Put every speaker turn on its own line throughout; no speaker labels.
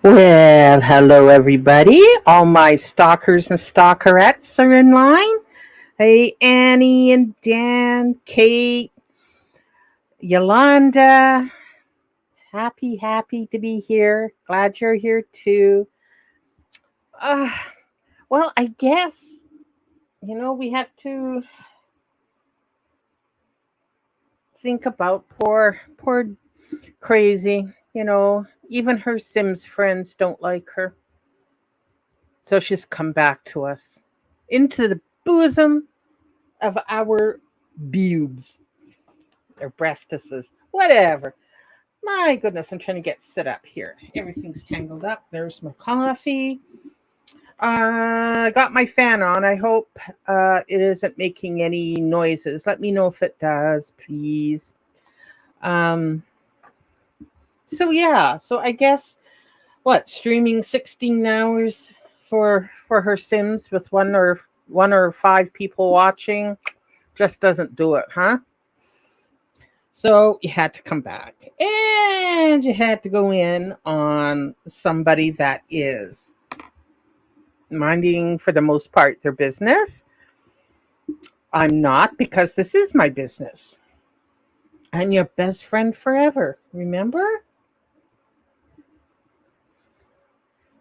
Well, hello everybody. All my stalkers and stalkerettes are in line. Hey, Annie and Dan, Kate, Yolanda. Happy to be here. Glad you're here too. Uh, well, I guess, we have to think about poor Crazy. Even her Sims friends don't like her. So she's come back to us into the bosom of our boobs or breastises, whatever. My goodness, I'm trying to get set up here. Everything's tangled up. There's my coffee. I got my fan on. I hope it isn't making any noises. Let me know if it does, please. Um, so I guess what streaming 16 hours for her Sims with one or five people watching just doesn't do it, huh? So you had to come back and you had to go in on somebody that is minding, for the most part, their business. I'm not, because this is my business. I'm your best friend forever, remember?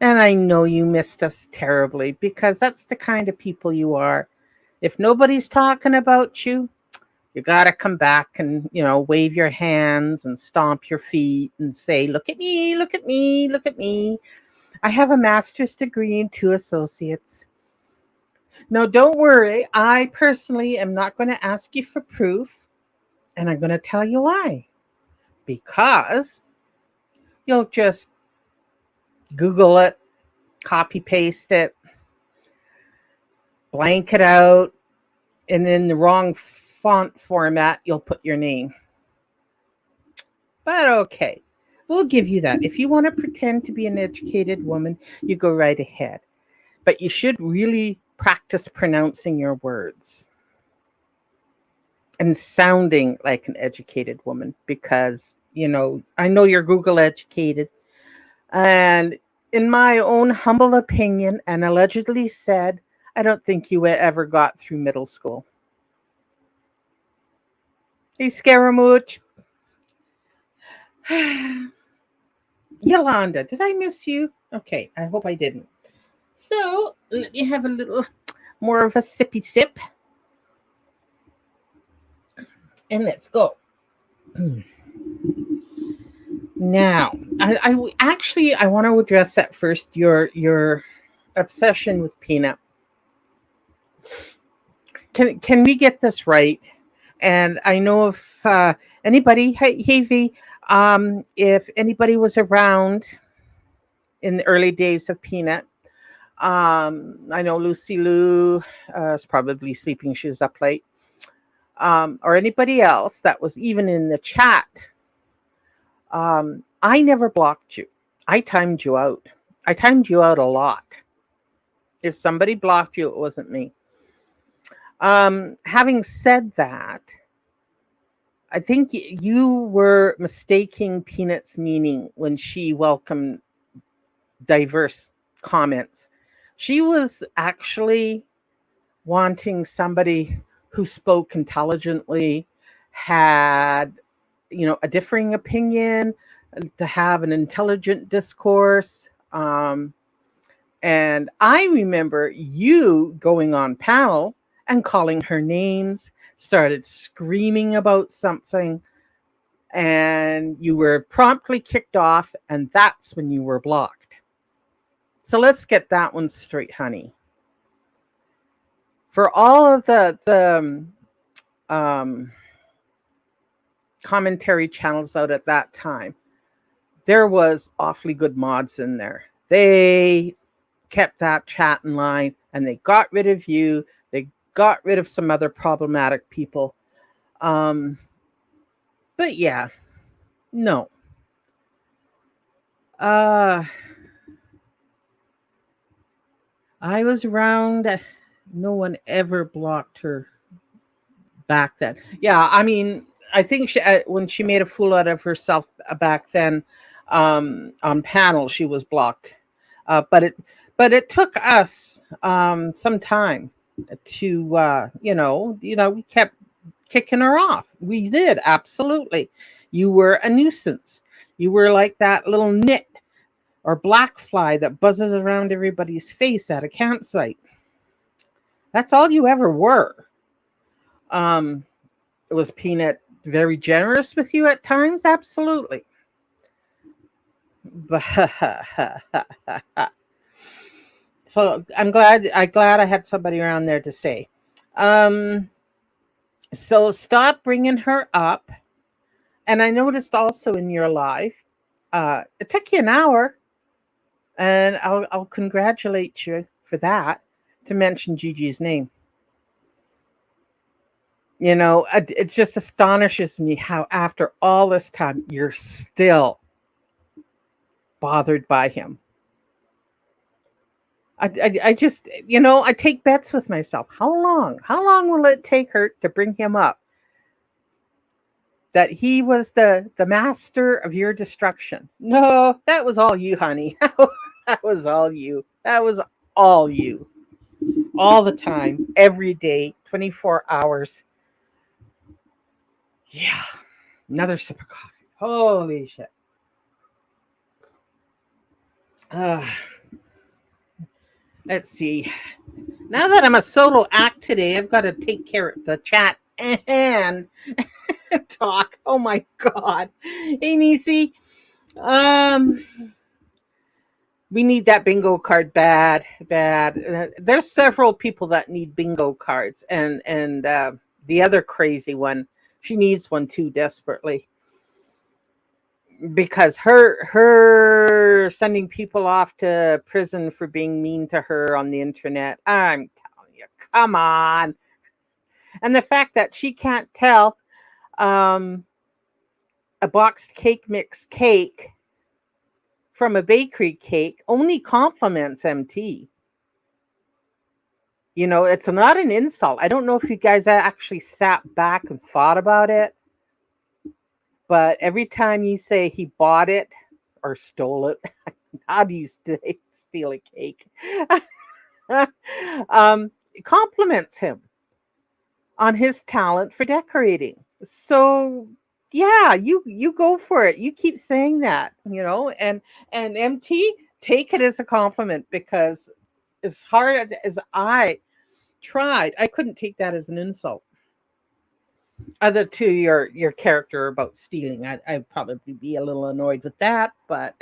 And I know you missed us terribly because that's the kind of people you are. If nobody's talking about you, you got to come back and, wave your hands and stomp your feet and say, look at me, look at me, look at me. I have a master's degree and 2 associates. No, don't worry. I personally am not going to ask you for proof. And I'm going to tell you why. Because you'll just Google it, copy paste it, blank it out, and in the wrong font format, you'll put your name. But okay, we'll give you that. If you want to pretend to be an educated woman, you go right ahead. But you should really practice pronouncing your words and sounding like an educated woman because, I know you're Google educated. And in my own humble opinion, and allegedly said, I don't think you ever got through middle school. Hey, Scaramouche. Yolanda, did I miss you? Okay, I hope I didn't. So let me have a little more of a sippy sip. And let's go. Now, I want to address that first. Your obsession with peanut. Can we get this right? And I know if anybody, hey V, if anybody was around in the early days of Peanut, I know Lucy Lou is probably sleeping. She was up late. Or anybody else that was even in the chat. I never blocked you. I timed you out. I timed you out a lot. If somebody blocked you, it wasn't me. Having said that, I think you were mistaking Peanut's meaning when she welcomed diverse comments. She was actually wanting somebody who spoke intelligently, had, a differing opinion, to have an intelligent discourse. And I remember you going on panel and calling her names, started screaming about something, and you were promptly kicked off, and that's when you were blocked. So let's get that one straight, honey. For all of the commentary channels out at that time, there was awfully good mods in there. They kept that chat in line, and they got rid of you. They got rid of some other problematic people. But yeah, no. I was around. No one ever blocked her back then. Yeah, I mean, I think when she made a fool out of herself back then, On panel she was blocked, but it took us some time to we kept kicking her off. We did, absolutely. You were a nuisance. You were like that little nit or black fly that buzzes around everybody's face at a campsite. That's all you ever were. um was Peanut very generous with you at times? Absolutely. But so I'm glad I had somebody around there to say. Um, so stop bringing her up. And I noticed also in your life, it took you an hour, and I'll congratulate you for that, to mention Gigi's name. It just astonishes me how after all this time you're still bothered by him. I just, I take bets with myself. How long? How long will it take her to bring him up? That he was the master of your destruction. No, that was all you, honey. That was all you. That was all you. All the time, every day, 24 hours. Yeah. Another sip of coffee. Holy shit. Uh, let's see. Now that I'm a solo act today, I've got to take care of the chat and talk. Oh my god. Hey Nisi. Um we need that bingo card bad, bad. There's several people that need bingo cards, and the other crazy one, she needs one too desperately, because her sending people off to prison for being mean to her on the internet. I'm telling you, come on. And the fact that she can't tell um, a boxed cake mix cake from a bakery cake only compliments MT. It's not an insult. I don't know if you guys actually sat back and thought about it, but every time you say he bought it or stole it, how do you steal a cake? It compliments him on his talent for decorating. So yeah, you go for it. You keep saying that, and MT, take it as a compliment, because as hard as I tried, I couldn't take that as an insult. Other to your character about stealing, I'd probably be a little annoyed with that, but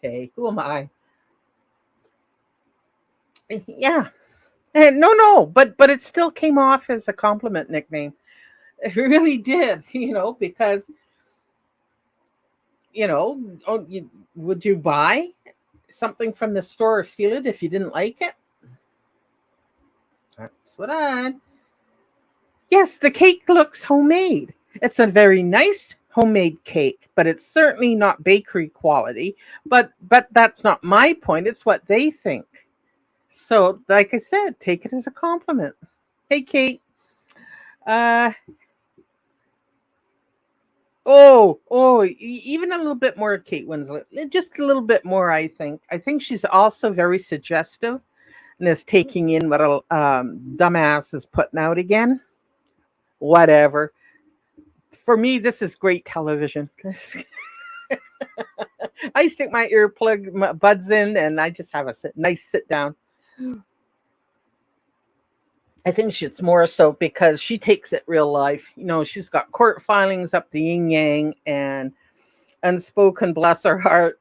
hey, who am I? Yeah. No, no, but it still came off as a compliment nickname. It really did, because would you buy something from the store or steal it if you didn't like it? That's what I. Yes, the cake looks homemade. It's a very nice homemade cake, but it's certainly not bakery quality. But that's not my point. It's what they think. So, like I said, take it as a compliment. Hey, Kate. Uh, even a little bit more Kate Winslet. Just a little bit more, I think. I think she's also very suggestive and is taking in what a dumbass is putting out again. Whatever. For me, this is great television. I stick my earplug buds in and I just have a nice sit down. I think it's more so because she takes it real life. She's got court filings up the yin yang, and Unspoken, bless her heart,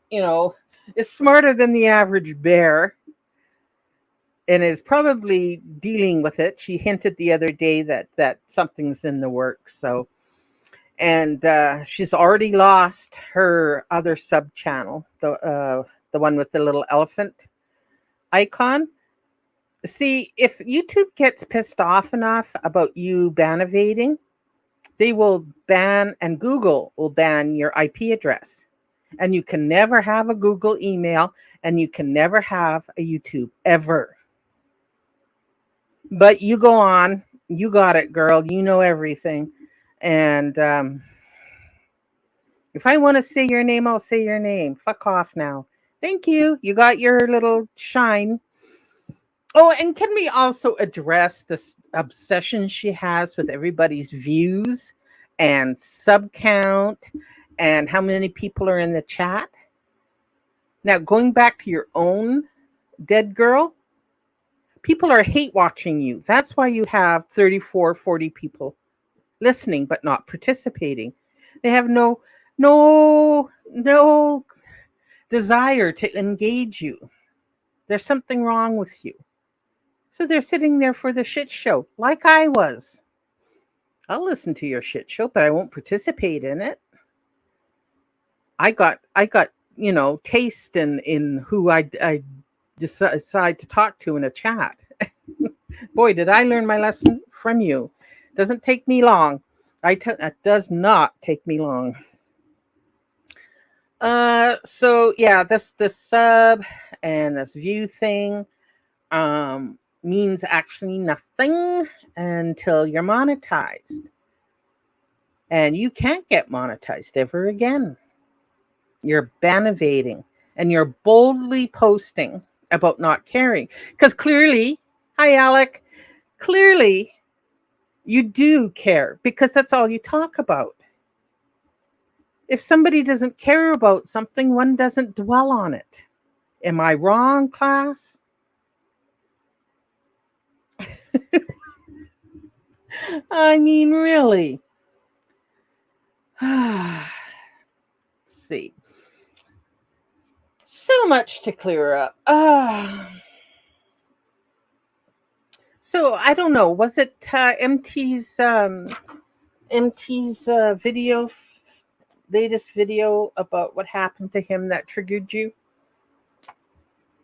is smarter than the average bear and is probably dealing with it. She hinted the other day that something's in the works. So, and she's already lost her other sub channel, the one with the little elephant icon. See, if YouTube gets pissed off enough about you ban evading, they will ban, and Google will ban your IP address. And you can never have a Google email, and you can never have a YouTube ever. But you go on, you got it, girl. You know everything. And If I want to say your name, I'll say your name. Fuck off now. Thank you. You got your little shine. Oh, and can we also address this obsession she has with everybody's views and sub count and how many people are in the chat? Now, going back to your own dead girl, people are hate watching you. That's why you have 34, 40 people listening but not participating. They have no desire to engage you. There's something wrong with you. So they're sitting there for the shit show, like I was. I'll listen to your shit show, but I won't participate in it. I got taste in who I decide to talk to in a chat. Boy, did I learn my lesson from you. Doesn't take me long. It does not take me long. So yeah, this sub and this view thing means actually nothing until you're monetized. And you can't get monetized ever again. You're bannivating and you're boldly posting about not caring. Because clearly, hi Alec, clearly you do care because that's all you talk about. If somebody doesn't care about something, one doesn't dwell on it. Am I wrong, class? I mean, really. Let's see. So much to clear up. So I don't know. Was it MT's latest video about what happened to him that triggered you?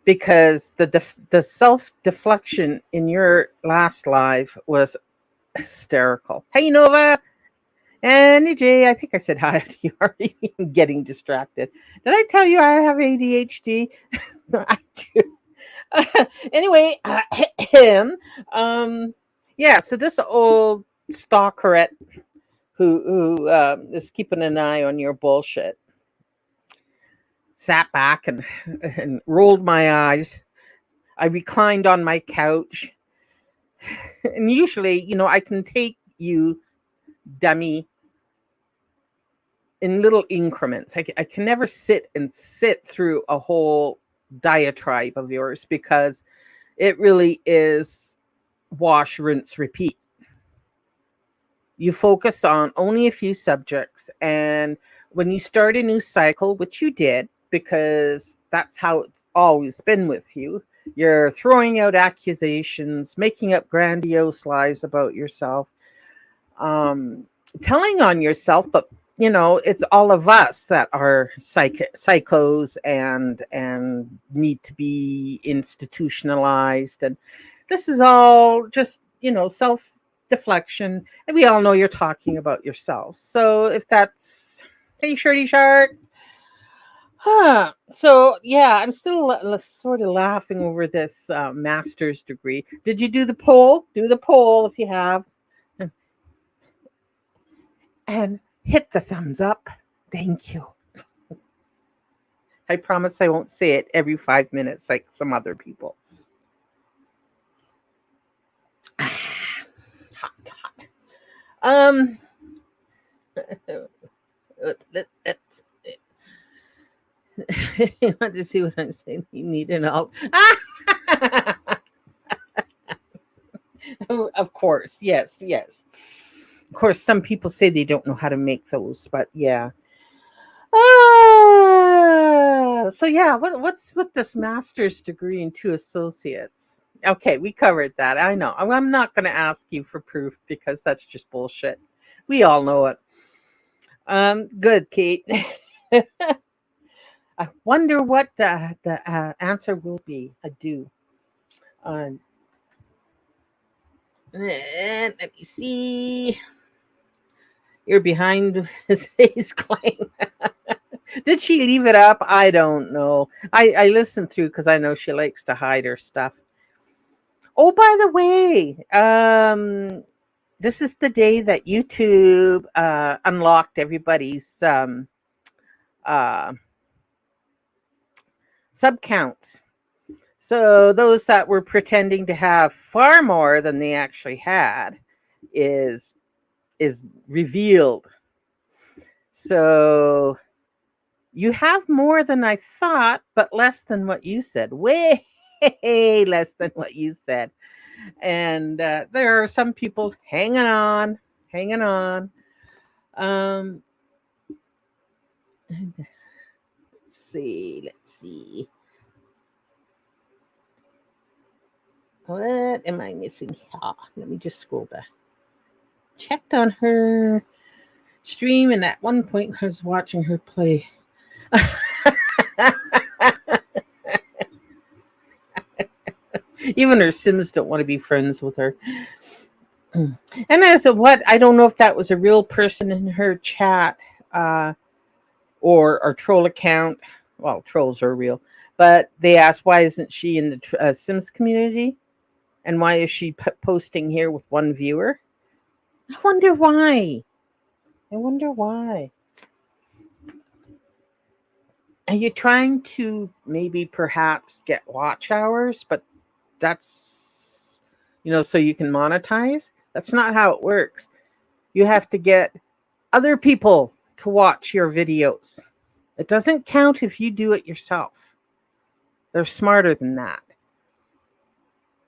Because the self deflection in your last live was hysterical. Hey Nova and EJ, I think I said hi to you already. Getting distracted. Did I tell you I have ADHD? I do. Anyway, him. Yeah. So this old stalkerette who is keeping an eye on your bullshit sat back and rolled my eyes. I reclined on my couch. And usually, I can take you, dummy, in little increments. I can never sit through a whole diatribe of yours because it really is wash, rinse, repeat. You focus on only a few subjects. And when you start a new cycle, which you did, because that's how it's always been with you, you're throwing out accusations, making up grandiose lies about yourself, telling on yourself, but it's all of us that are psychos and need to be institutionalized. And this is all just, self deflection. And we all know you're talking about yourself. So if that's, hey, Shirty Shark. So yeah, I'm still sort of laughing over this master's degree. Did you do the poll? Do the poll if you have. And hit the thumbs up. Thank you. I promise I won't say it every 5 minutes like some other people. Hot. You want to see what I'm saying? You need an alt. Of course, yes. Of course, some people say they don't know how to make those, but yeah. So yeah, what's with this master's degree and 2 associates? Okay, we covered that. I know. I'm not going to ask you for proof because that's just bullshit. We all know it. Good, Kate. I wonder what the answer will be. I do. And let me see. You're behind his claim. Did she leave it up? I don't know. I listened through because I know she likes to hide her stuff. Oh, by the way, this is the day that YouTube unlocked everybody's uh, sub counts. So those that were pretending to have far more than they actually had is revealed. So you have more than I thought, but less than what you said. Way less than what you said. And there are some people hanging on, hanging on. Um, let's see, let's see. What am I missing? Let me just scroll back. Checked on her stream, and at one point I was watching her play. Even her Sims don't want to be friends with her. And as of what, I don't know if that was a real person in her chat or troll account. Well, trolls are real. But they asked, why isn't she in the Sims community? And why is she posting here with one viewer? I wonder why. I wonder why. Are you trying to maybe perhaps get watch hours? But that's, so you can monetize? That's not how it works. You have to get other people to watch your videos. It doesn't count if you do it yourself. They're smarter than that.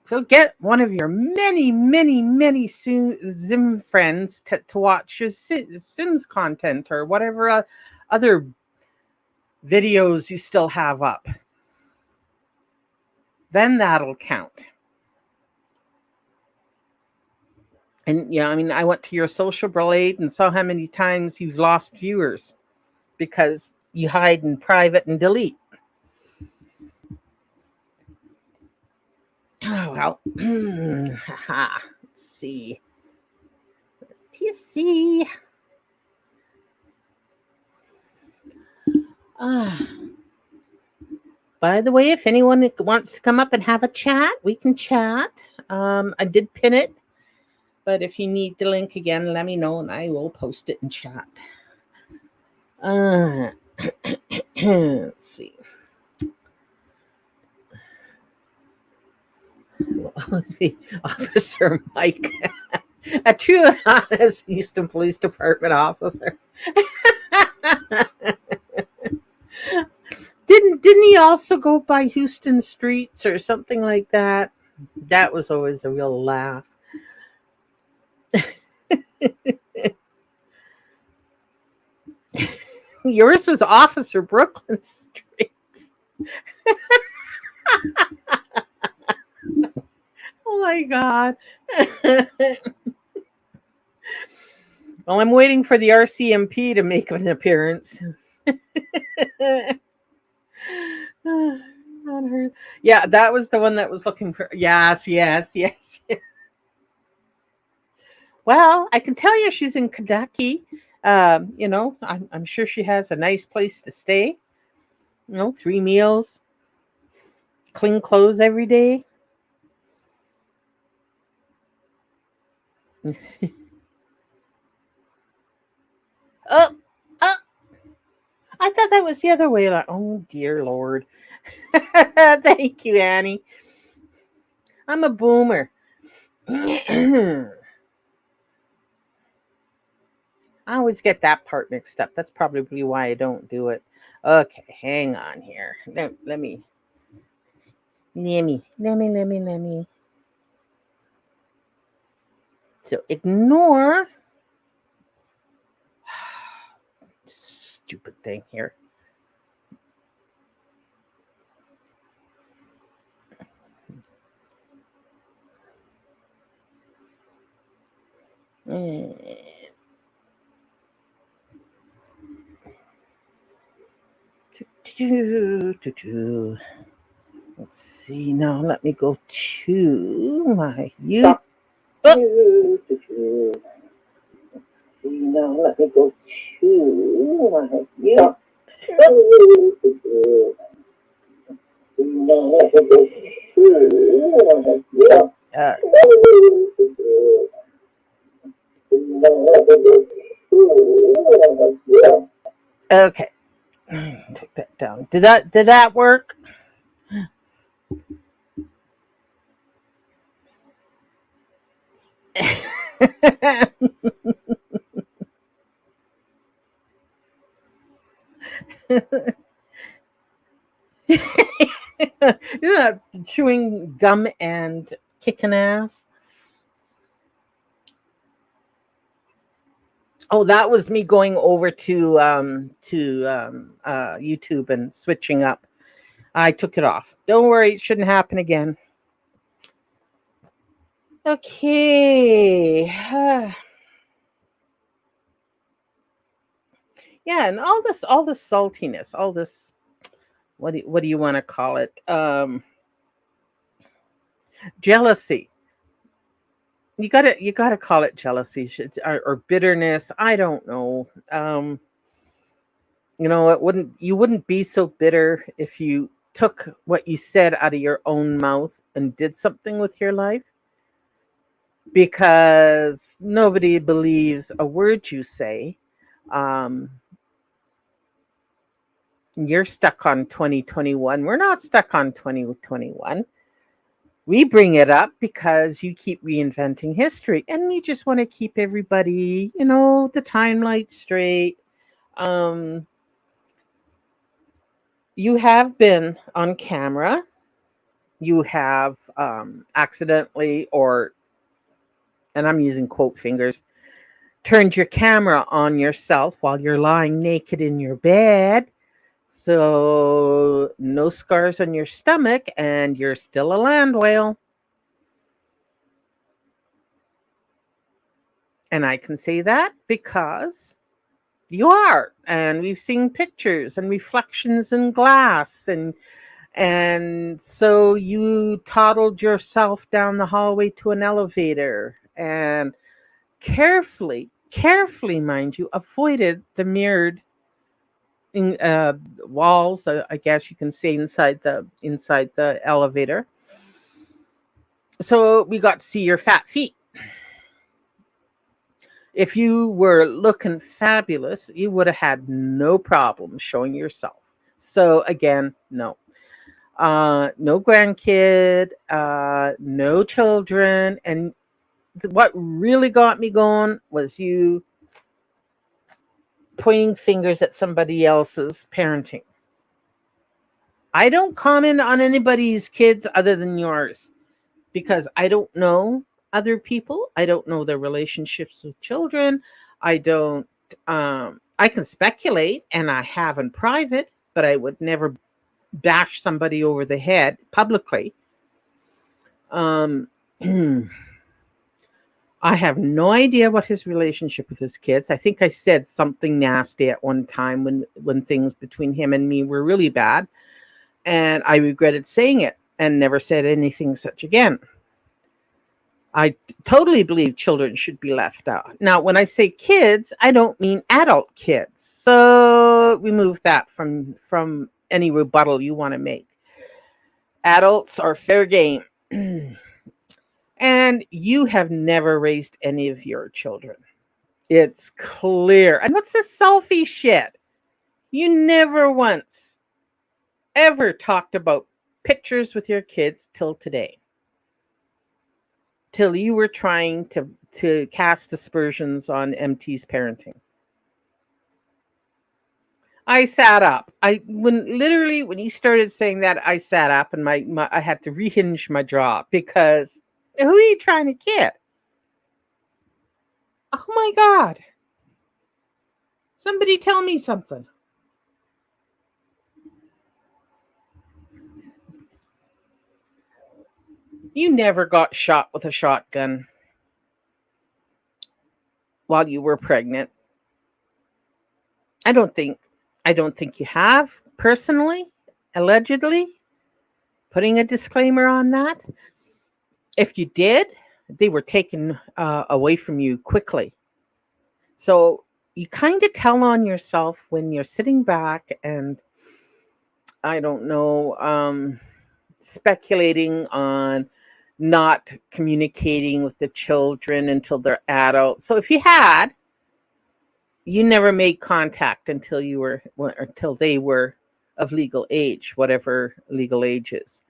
So get one of your many, many, many Sim friends to watch your Sims content or whatever other videos you still have up. Then that'll count. And I went to your social blade and saw how many times you've lost viewers because you hide in private and delete. Oh, well. Let's see. Let's see. By the way, if anyone wants to come up and have a chat, we can chat. I did pin it. But if you need the link again, let me know and I will post it in chat. Let's see. Officer Mike. A true and honest Houston Police Department officer. Didn't he also go by Houston Streets or something like that? That was always a real laugh. Yours was Officer Brooklyn Streets. Oh my God. Well, I'm waiting for the RCMP to make an appearance. Yeah, that was the one that was looking for. Yes. Well, I can tell you she's in Kentucky. I'm sure she has a nice place to stay. 3 meals, clean clothes every day. Oh, I thought that was the other way. Like, oh dear Lord. Thank you, Annie. I'm a boomer. I always get that part mixed up. That's probably why I don't do it. Okay, hang on here. Let me. So ignore. Stupid thing here. Let's see now. Let me go to my YouTube. Let's see now. Let me go to my YouTube. Okay. down. Did that work? Isn't that chewing gum and kicking ass? Oh, that was me going over to YouTube and switching up. I took it off. Don't worry, it shouldn't happen again. Okay. Yeah, and all this saltiness, all this, what do you want to call it? Jealousy. You gotta call it jealousy, or bitterness. I don't know. It wouldn't you wouldn't be so bitter if you took what you said out of your own mouth and did something with your life, because nobody believes a word you say. Um, you're stuck on 2021. We're not stuck on 2021. We bring it up because you keep reinventing history, and we just want to keep everybody, the timeline straight. Um, you have been on camera. You have accidentally, and I'm using quote fingers, turned your camera on yourself while you're lying naked in your bed. So no scars on your stomach, and you're still a land whale. And I can say that because you are. And we've seen pictures and reflections in glass, and so you toddled yourself down the hallway to an elevator and carefully, mind you, avoided the mirrored walls, I guess you can say, inside the elevator. So we got to see your fat feet. If you were looking fabulous, you would have had no problem showing yourself. So again, no. No grandkid, no children. And what really got me going was you pointing fingers at somebody else's parenting. I don't comment on anybody's kids other than yours, because I don't know other people. I don't know their relationships with children. I don't, I can speculate, and I have in private, but I would never bash somebody over the head publicly. Um, I have no idea what his relationship with his kids. I think I said something nasty at one time when things between him and me were really bad, and I regretted saying it and never said anything such again. I totally believe children should be left out. Now, when I say kids, I don't mean adult kids. So remove that from any rebuttal you want to make. Adults are fair game. And you have never raised any of your children. It's clear. And what's this selfie shit? You never once ever talked about pictures with your kids till today. Till you were trying to cast aspersions on MT's parenting. I sat up. When he started saying that, I sat up, and I had to rehinge my jaw, because who are you trying to kid? Oh my God. Somebody tell me something. You never got shot with a shotgun while you were pregnant. I don't think you have, personally, allegedly. Putting a disclaimer on that. If you did, they were taken away from you quickly. So you kind of tell on yourself when you're sitting back and, I don't know, speculating on not communicating with the children until they're adults. So if you had, you never made contact until they were of legal age, whatever legal age is.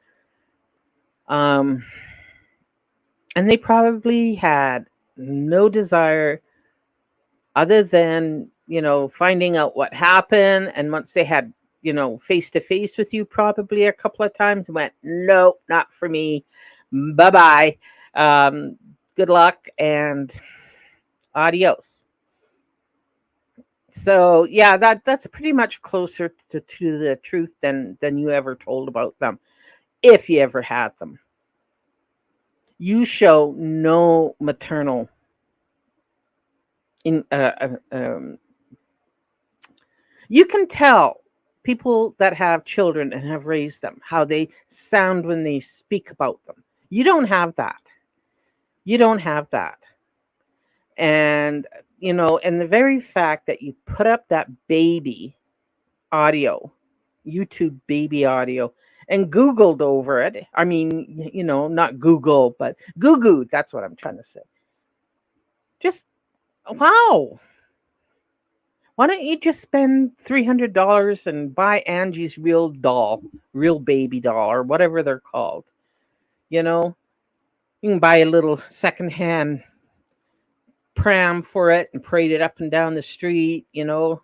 Um, and they probably had no desire other than, finding out what happened. And once they had, face to face with you probably a couple of times, went, nope, not for me. Bye bye. Good luck and adios. So yeah, that's pretty much closer to the truth than you ever told about them, if you ever had them. You show no maternal in you can tell people that have children and have raised them how they sound when they speak about them. You don't have that. You don't have that. And and the very fact that you put up that baby audio, YouTube baby audio, and Googled over it. I mean, not Google, but Goo. That's what I'm trying to say. Just wow. Why don't you just spend $300 and buy Angie's real doll, real baby doll, or whatever they're called? You know, you can buy a little secondhand pram for it and parade it up and down the street, and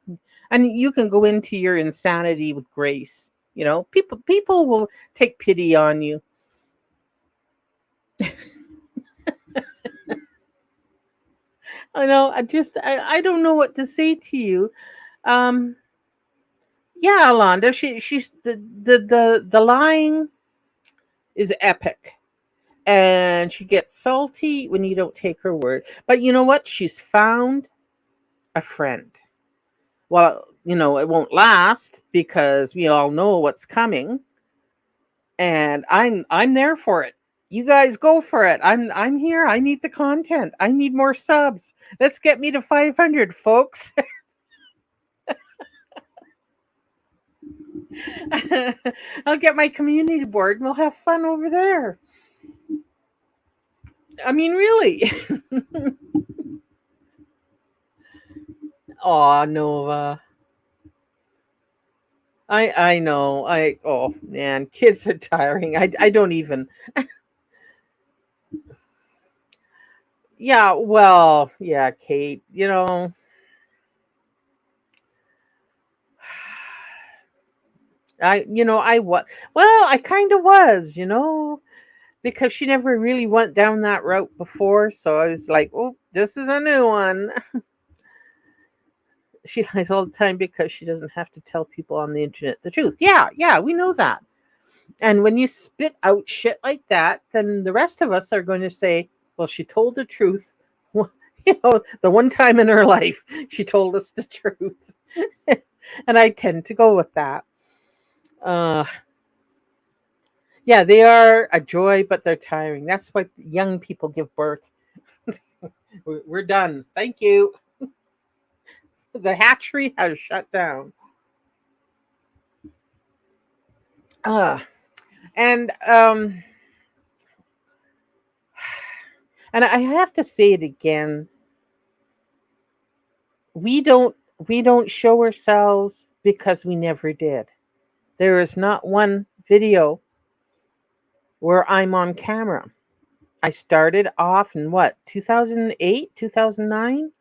you can go into your insanity with grace. People will take pity on you. I know. I don't know what to say to you. Um, yeah, Alonda, she's the lying is epic, and she gets salty when you don't take her word. But you know what? She's found a friend. Well, it won't last because we all know what's coming, and I'm there for it. You guys go for it. I'm here. I need the content. I need more subs. Let's get me to 500, folks. I'll get my community board and we'll have fun over there. I mean, really. Oh, Nova. I know. Oh man, kids are tiring. I don't even. Yeah, well, yeah, Kate, I was, well, I kind of was, because she never really went down that route before. So I was like, oh, this is a new one. She lies all the time because she doesn't have to tell people on the internet the truth. Yeah, we know that. And when you spit out shit like that, then the rest of us are going to say, well, she told the truth. The one time in her life, she told us the truth. And I tend to go with that. Uh, yeah, they are a joy, but they're tiring. That's why young people give birth. We're done. Thank you. The hatchery has shut down. Uh, and and I have to say it again. We don't we don't show ourselves because we never did. There is not one video where I'm on camera. I started off in what, 2008, 2009?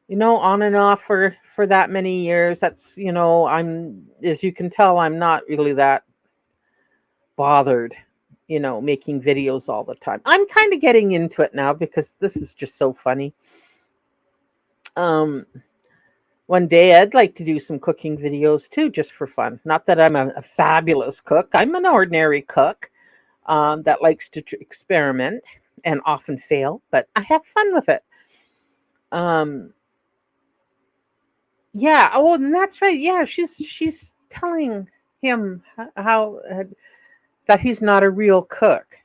On and off for that many years. That's, I'm, as you can tell, I'm not really that bothered, making videos all the time. I'm kind of getting into it now because this is just so funny. Um One day I'd like to do some cooking videos too, just for fun. Not that I'm a fabulous cook. I'm an ordinary cook that likes to experiment and often fail, but I have fun with it. Um, yeah. Oh, and that's right. Yeah, she's telling him how that he's not a real cook.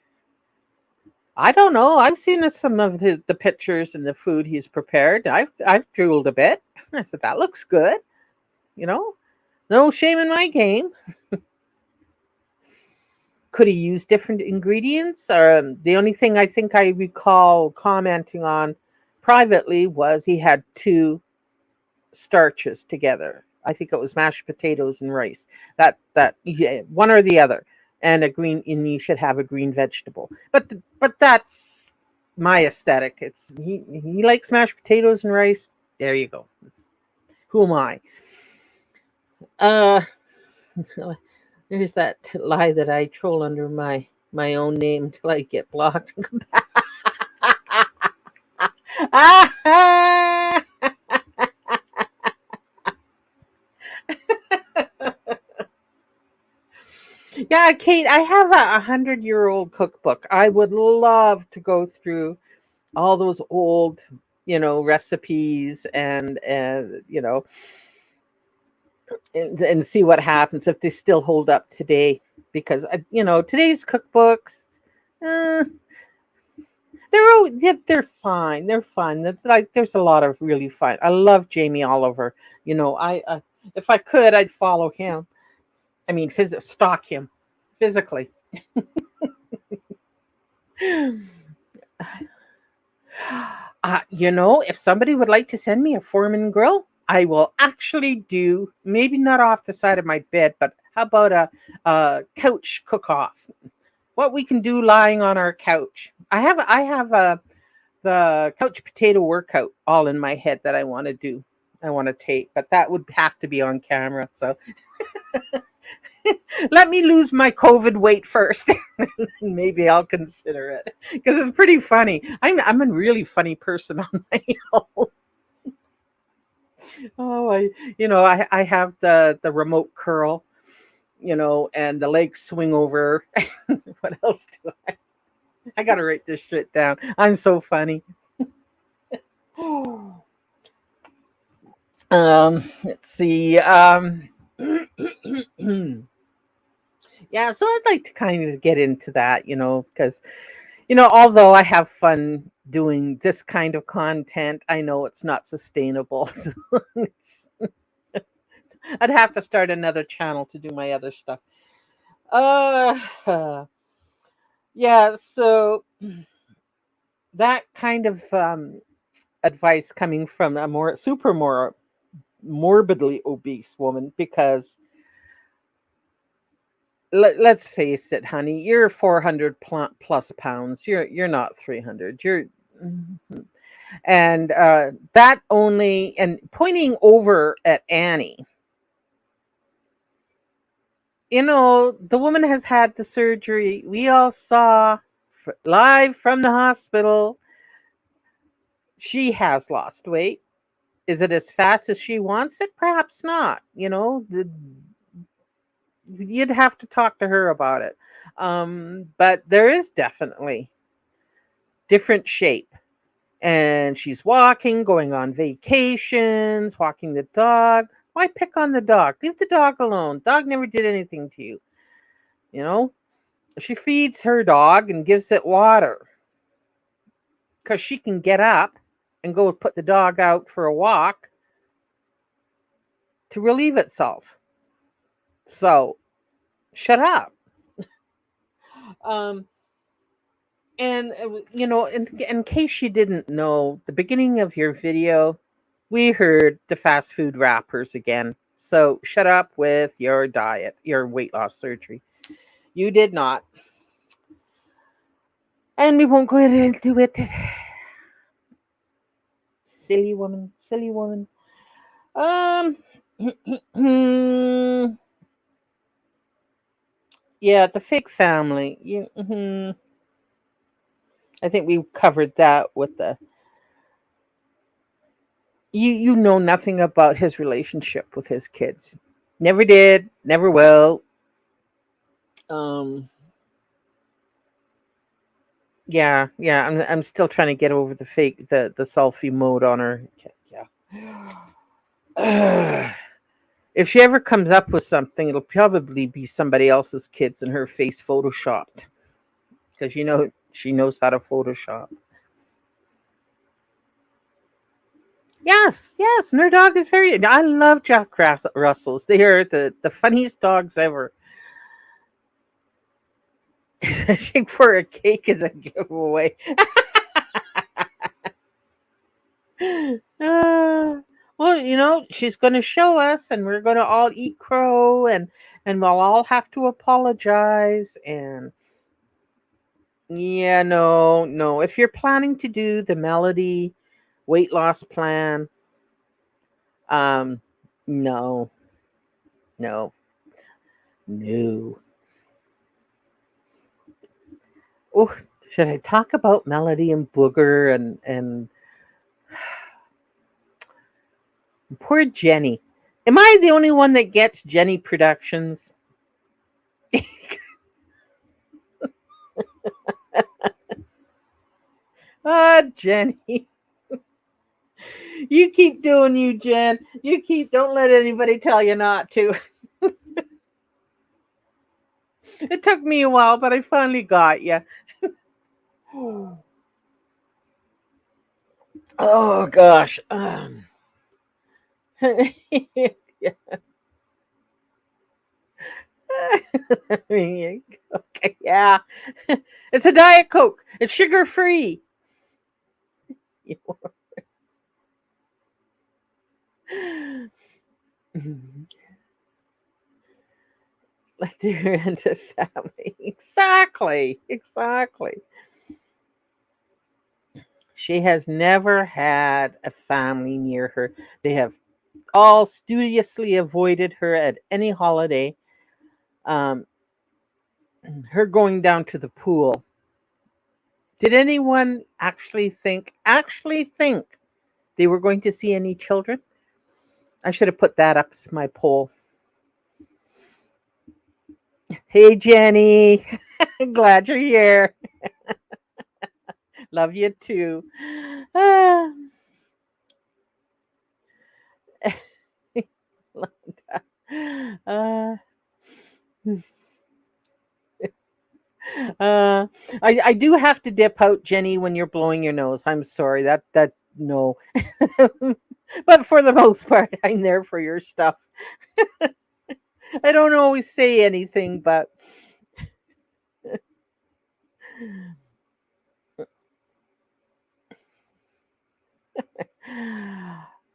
I don't know. I've seen some of the pictures and the food he's prepared. I've drooled a bit. I said that looks good. You know, no shame in my game. Could he use different ingredients? The only thing I think I recall commenting on privately was he had two starches together. I think it was mashed potatoes and rice. That yeah, one or the other, and a green. And you should have a green vegetable. But that's my aesthetic. It's he likes mashed potatoes and rice. There you go. Who am I? Uh, there's that lie that I troll under my own name till I get blocked. Yeah, Kate, I have a 100-year-old cookbook. I would love to go through all those old, recipes and and see what happens if they still hold up today. Because today's cookbooks, uh, yeah, they're fine. They're fun. Like there's a lot of really fun. I love Jamie Oliver. I if I could, I'd follow him. I mean, stalk him physically. If somebody would like to send me a Foreman grill, I will actually do, maybe not off the side of my bed, but how about a couch cook off? What we can do lying on our couch. I have the couch potato workout all in my head that I want to do. I want to tape, but that would have to be on camera. So let me lose my COVID weight first. Maybe I'll consider it because it's pretty funny. I'm a really funny person on my own. Oh, I have the remote curl, and the legs swing over. What else do I? I gotta write this shit down. I'm so funny. Let's see. Yeah, so I'd like to kind of get into that, because although I have fun doing this kind of content, I know it's not sustainable. So I'd have to start another channel to do my other stuff. Uh, yeah, so that kind of advice coming from a more morbidly obese woman, because let's face it, honey, you're 400 plus pounds. You're not 300. You're mhm. And that only, and pointing over at Annie, the woman has had the surgery. We all saw live from the hospital. She has lost weight. Is it as fast as she wants it? Perhaps not. You'd have to talk to her about it. But there is definitely different shape. And she's walking, going on vacations, walking the dog. Why pick on the dog? Leave the dog alone. Dog never did anything to you. You know, she feeds her dog and gives it water because she can get up and go put the dog out for a walk to relieve itself. So shut up. Um, and in case you didn't know, the beginning of your video, we heard the fast food rappers again. So shut up with your diet, your weight loss surgery. You did not. And we won't go into it. Silly woman, silly woman. Um, yeah, the fake family. I think we covered that with the. You know nothing about his relationship with his kids. Never did, never will. Um, yeah. I'm still trying to get over the selfie mode on her. Yeah. If she ever comes up with something, it'll probably be somebody else's kids and her face photoshopped, because she knows how to Photoshop. Yes, and her dog is very. I love Jack Russells. They are the funniest dogs ever. Searching for a cake is a giveaway. Well, she's going to show us, and we're going to all eat crow, and we'll all have to apologize. And yeah, no, no. If you're planning to do the Melody weight loss plan, um, no, no, no. Oh, should I talk about Melody and Booger and poor Jenny? Am I the only one that gets Jenny Productions? Ah, Jenny. You keep doing you, Jen. Don't let anybody tell you not to. It took me a while, but I finally got you. Oh, gosh. Okay, yeah. It's a Diet Coke. It's sugar free. Let her into family. Exactly. Exactly. She has never had a family near her. They have all studiously avoided her at any holiday. Um, her going down to the pool. Did anyone actually think they were going to see any children? I should have put that up as my poll. Hey, Jenny. Glad you're here. Love you too. Ah, uh, uh, I do have to dip out, Jenny, when you're blowing your nose. I'm sorry. That no. But for the most part, I'm there for your stuff. I don't always say anything, but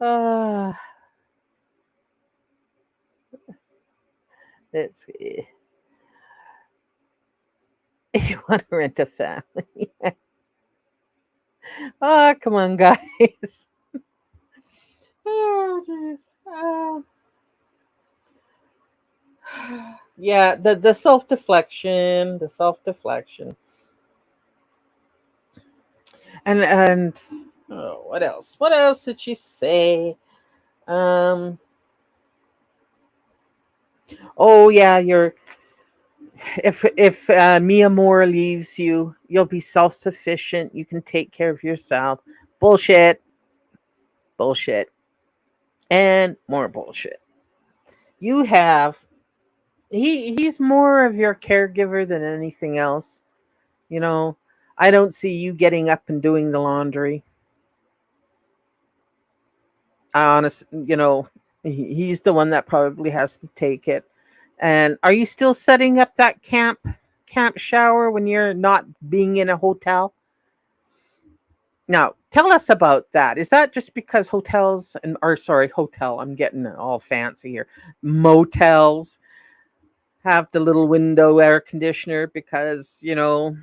uh, it's you want to rent a family. Oh, come on, guys. Oh, jeez. Yeah, the self deflection, and oh, what else? What else did she say? Um. Oh yeah, you're if Mia Moore leaves you, you'll be self sufficient. You can take care of yourself. Bullshit, bullshit, and more bullshit. You have he's more of your caregiver than anything else. You know, I don't see you getting up and doing the laundry. He's the one that probably has to take it. And are you still setting up that camp shower when you're not being in a hotel? Now, tell us about that. Is that just because hotels and or sorry, hotel, I'm getting all fancy here. Motels have the little window air conditioner because, you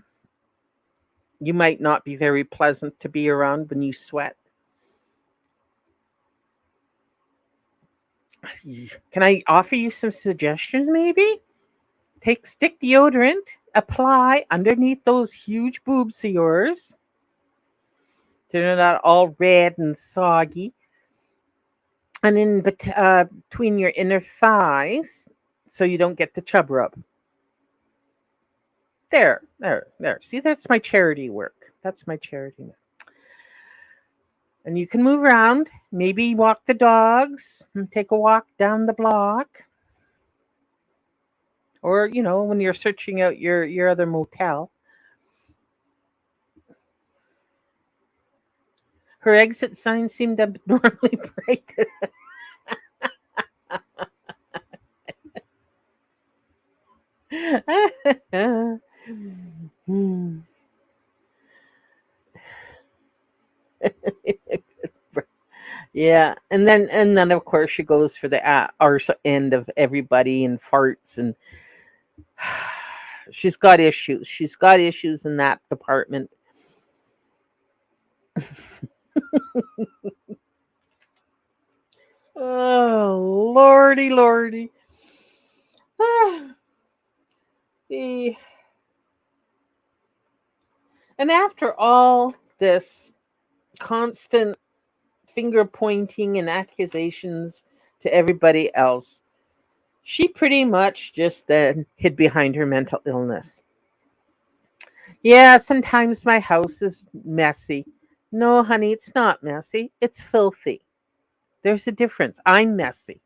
might not be very pleasant to be around when you sweat. Can I offer you some suggestions maybe? Take stick deodorant, apply underneath those huge boobs of yours. So they're not all red and soggy. And in between your inner thighs, so you don't get the chub rub. There, there, there. See, that's my charity work. That's my charity work. And you can move around, maybe walk the dogs, take a walk down the block, or when you're searching out your other motel. Her exit signs seemed abnormally bright. Hmm. Yeah, and then of course she goes for the arse end of everybody and farts and she's got issues. She's got issues in that department. Oh, lordy, lordy. Ah, the and after all this constant finger pointing and accusations to everybody else, she pretty much just then hid behind her mental illness. Yeah, sometimes my house is messy. No, honey, it's not messy. It's filthy. There's a difference. I'm messy.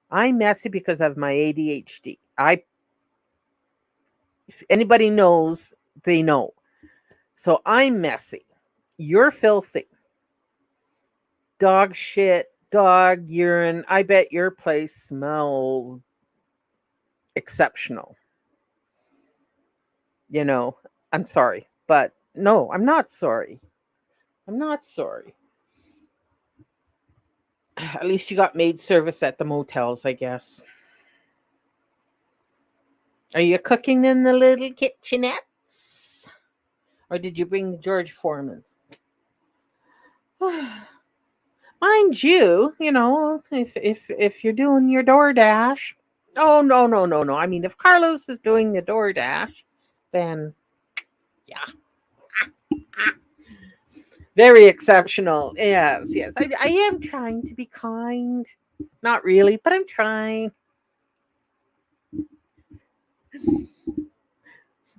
I'm messy because of my ADHD. If anybody knows, they know. So I'm messy. You're filthy. Dog shit, dog urine. I bet your place smells exceptional. You know, I'm sorry, but no, I'm not sorry. I'm not sorry. At least you got maid service at the motels, I guess. Are you cooking in the little kitchenettes? Or did you bring the George Foreman? Mind you, if you're doing your DoorDash, oh no, no, no, no. I mean, if Carlos is doing the DoorDash, then yeah, very exceptional. Yes, yes. I am trying to be kind. Not really, but I'm trying.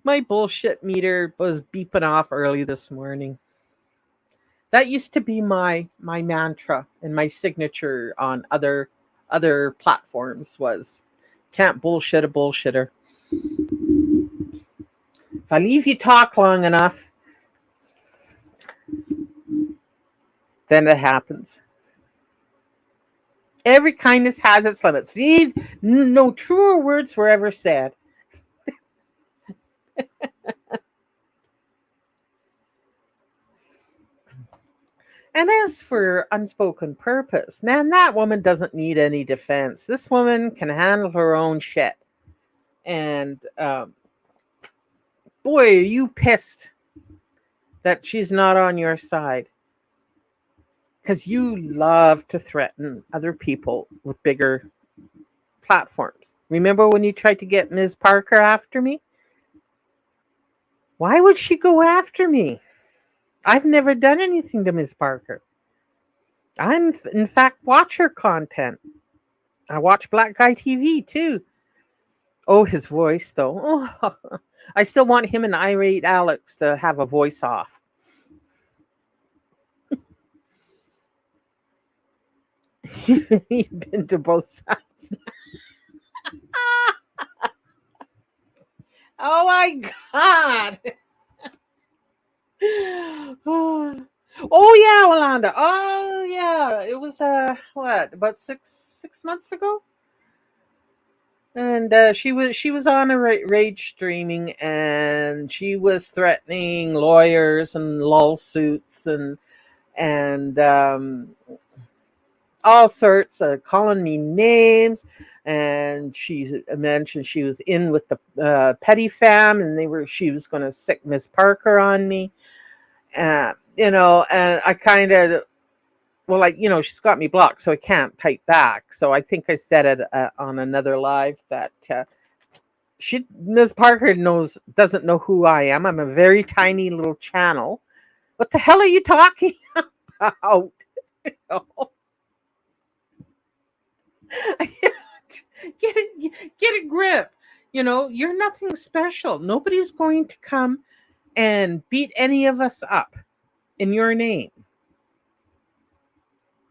My bullshit meter was beeping off early this morning. That used to be my mantra and my signature on other platforms was can't bullshit a bullshitter. If I leave you talk long enough, then it happens. Every kindness has its limits. These no truer words were ever said. And as for unspoken purpose, man, that woman doesn't need any defense. This woman can handle her own shit. And boy, are you pissed that she's not on your side. Because you love to threaten other people with bigger platforms. Remember when you tried to get Ms. Parker after me? Why would she go after me? I've never done anything to Ms. Parker. I'm, in fact, watch her content. I watch Black Guy TV too. Oh, his voice, though. Oh, I still want him and Irate Alex to have a voice off. You've been to both sides. Oh my God. Oh yeah, Yolanda. Oh yeah. It was what, about six months ago? And she was on a rage streaming, and she was threatening lawyers and lawsuits and all sorts of calling me names. And she mentioned she was in with the petty fam, and she was going to sick Miss Parker on me. And I kind of, well, she's got me blocked, so I can't type back. So I think I said it on another live that Ms. Parker doesn't know who I am. I'm a very tiny little channel. What the hell are you talking about? Get a grip. You're nothing special. Nobody's going to come and beat any of us up in your name.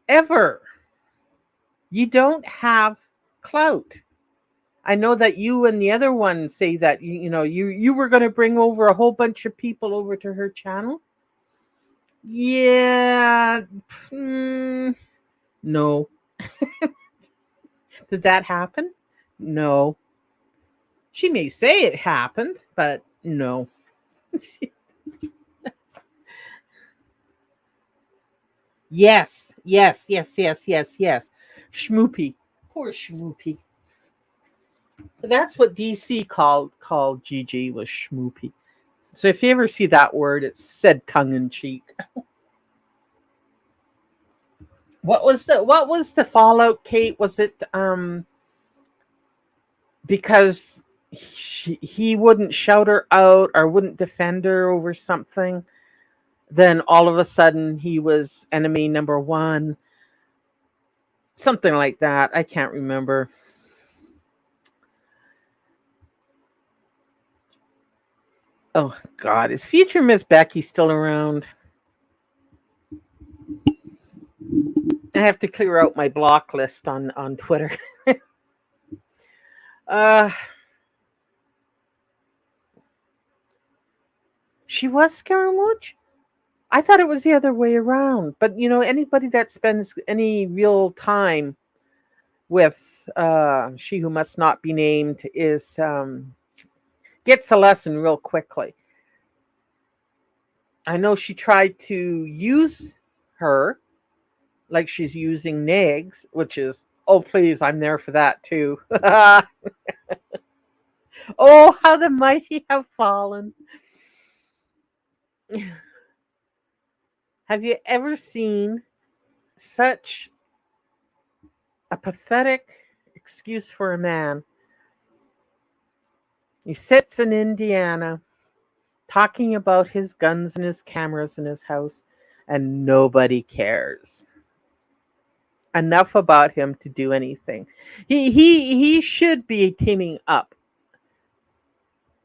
Ever. You don't have clout. I know that you and the other one say that you were going to bring over a whole bunch of people over to her channel. Yeah. No. Did that happen? No. She may say it happened, but no. Yes, yes, yes, yes, yes, yes. Schmoopy. Poor Schmoopy. That's what DC called Gigi was Schmoopy. So if you ever see that word, it's said tongue in cheek. What was the fallout, Kate? Was it because he wouldn't shout her out or wouldn't defend her over something? Then all of a sudden he was enemy number one. Something like that. I can't remember. Oh God, is future Miss Becky still around? I have to clear out my block list on Twitter. uh she was Scaramouche? I thought it was the other way around. But anybody that spends any real time with She Who Must Not Be Named is gets a lesson real quickly. I know she tried to use her like she's using Negs, which is, oh please, I'm there for that too. Oh, how the mighty have fallen. Have you ever seen such a pathetic excuse for a man? He sits in Indiana talking about his guns and his cameras in his house, and nobody cares enough about him to do anything. He should be teaming up.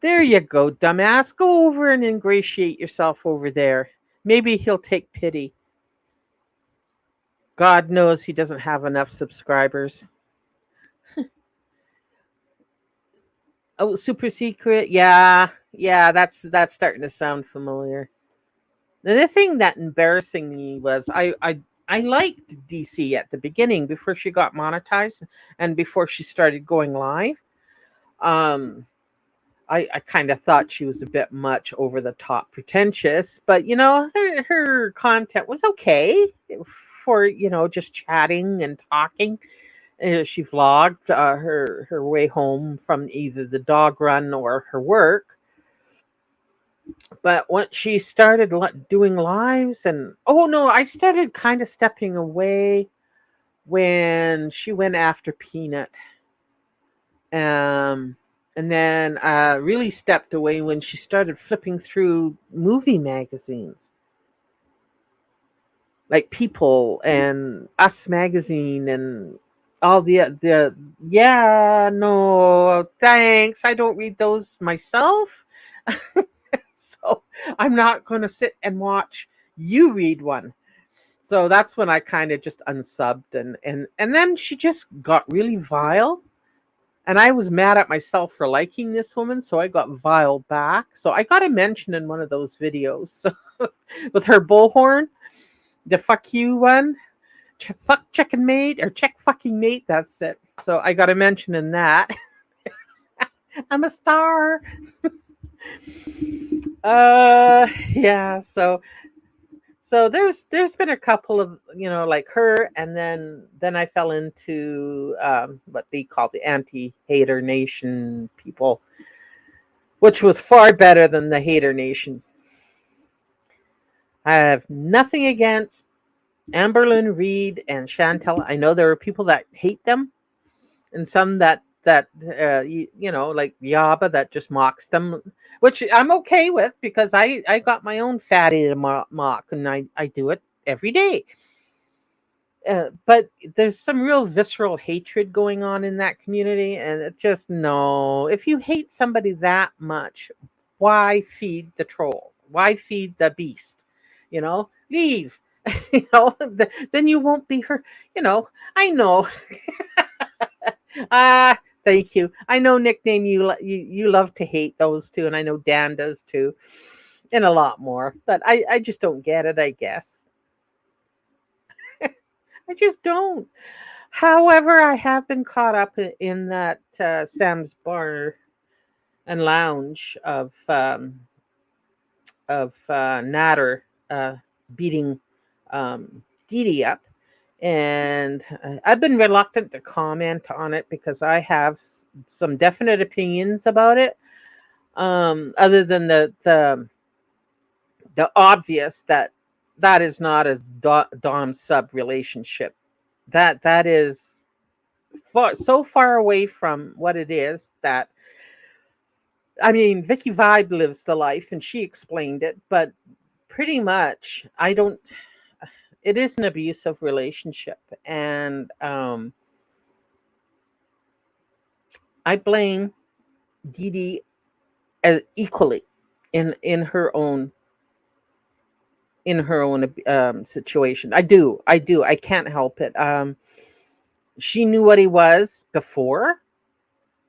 There you go, dumbass. Go over and ingratiate yourself over there. Maybe he'll take pity. God knows he doesn't have enough subscribers. Oh, super secret. Yeah, yeah. That's starting to sound familiar. The thing that embarrassing me was I liked DC at the beginning before she got monetized and before she started going live. Um, I kind of thought she was a bit much over the top pretentious, but her content was okay for just chatting and talking. She vlogged her way home from either the dog run or her work. But once she started doing lives, and oh no, I started kind of stepping away when she went after Peanut. Um, and then really stepped away when she started flipping through movie magazines like People and Us Magazine and all the yeah, no thanks, I don't read those myself. So I'm not going to sit and watch you read one. So that's when I kind of just unsubbed, and then she just got really vile, and I was mad at myself for liking this woman, so I got vile back. So I got a mention in one of those videos with her bullhorn, the fuck you one, fuck chicken mate or check fucking mate. That's it. So I got a mention in that. I'm a star. Yeah. So there's been a couple of like her, and then I fell into what they call the anti-hater nation people, which was far better than the hater nation. I have nothing against Amberlyn Reed and Chantel. I know there are people that hate them, and some that like Yaba that just mocks them, which I'm okay with because I got my own fatty to mock, and I do it every day. But there's some real visceral hatred going on in that community, and it just no. If you hate somebody that much, why feed the troll? Why feed the beast? Leave. Then you won't be hurt. I know. Ah, thank you. I know nickname you love to hate those two, and I know Dan does too, and a lot more. But I just don't get it. I guess I just don't. However, I have been caught up in that Sam's Bar and Lounge of Natter beating um, Dee Dee up, and I've been reluctant to comment on it because I have some definite opinions about it. Other than the obvious that that is not a dom sub relationship. That is so far away from what it is that, I mean, Vicky Vibe lives the life and she explained it, but pretty much I don't. It is an abusive relationship, and I blame Dee Dee equally in her own situation. I do. I can't help it. She knew what he was before,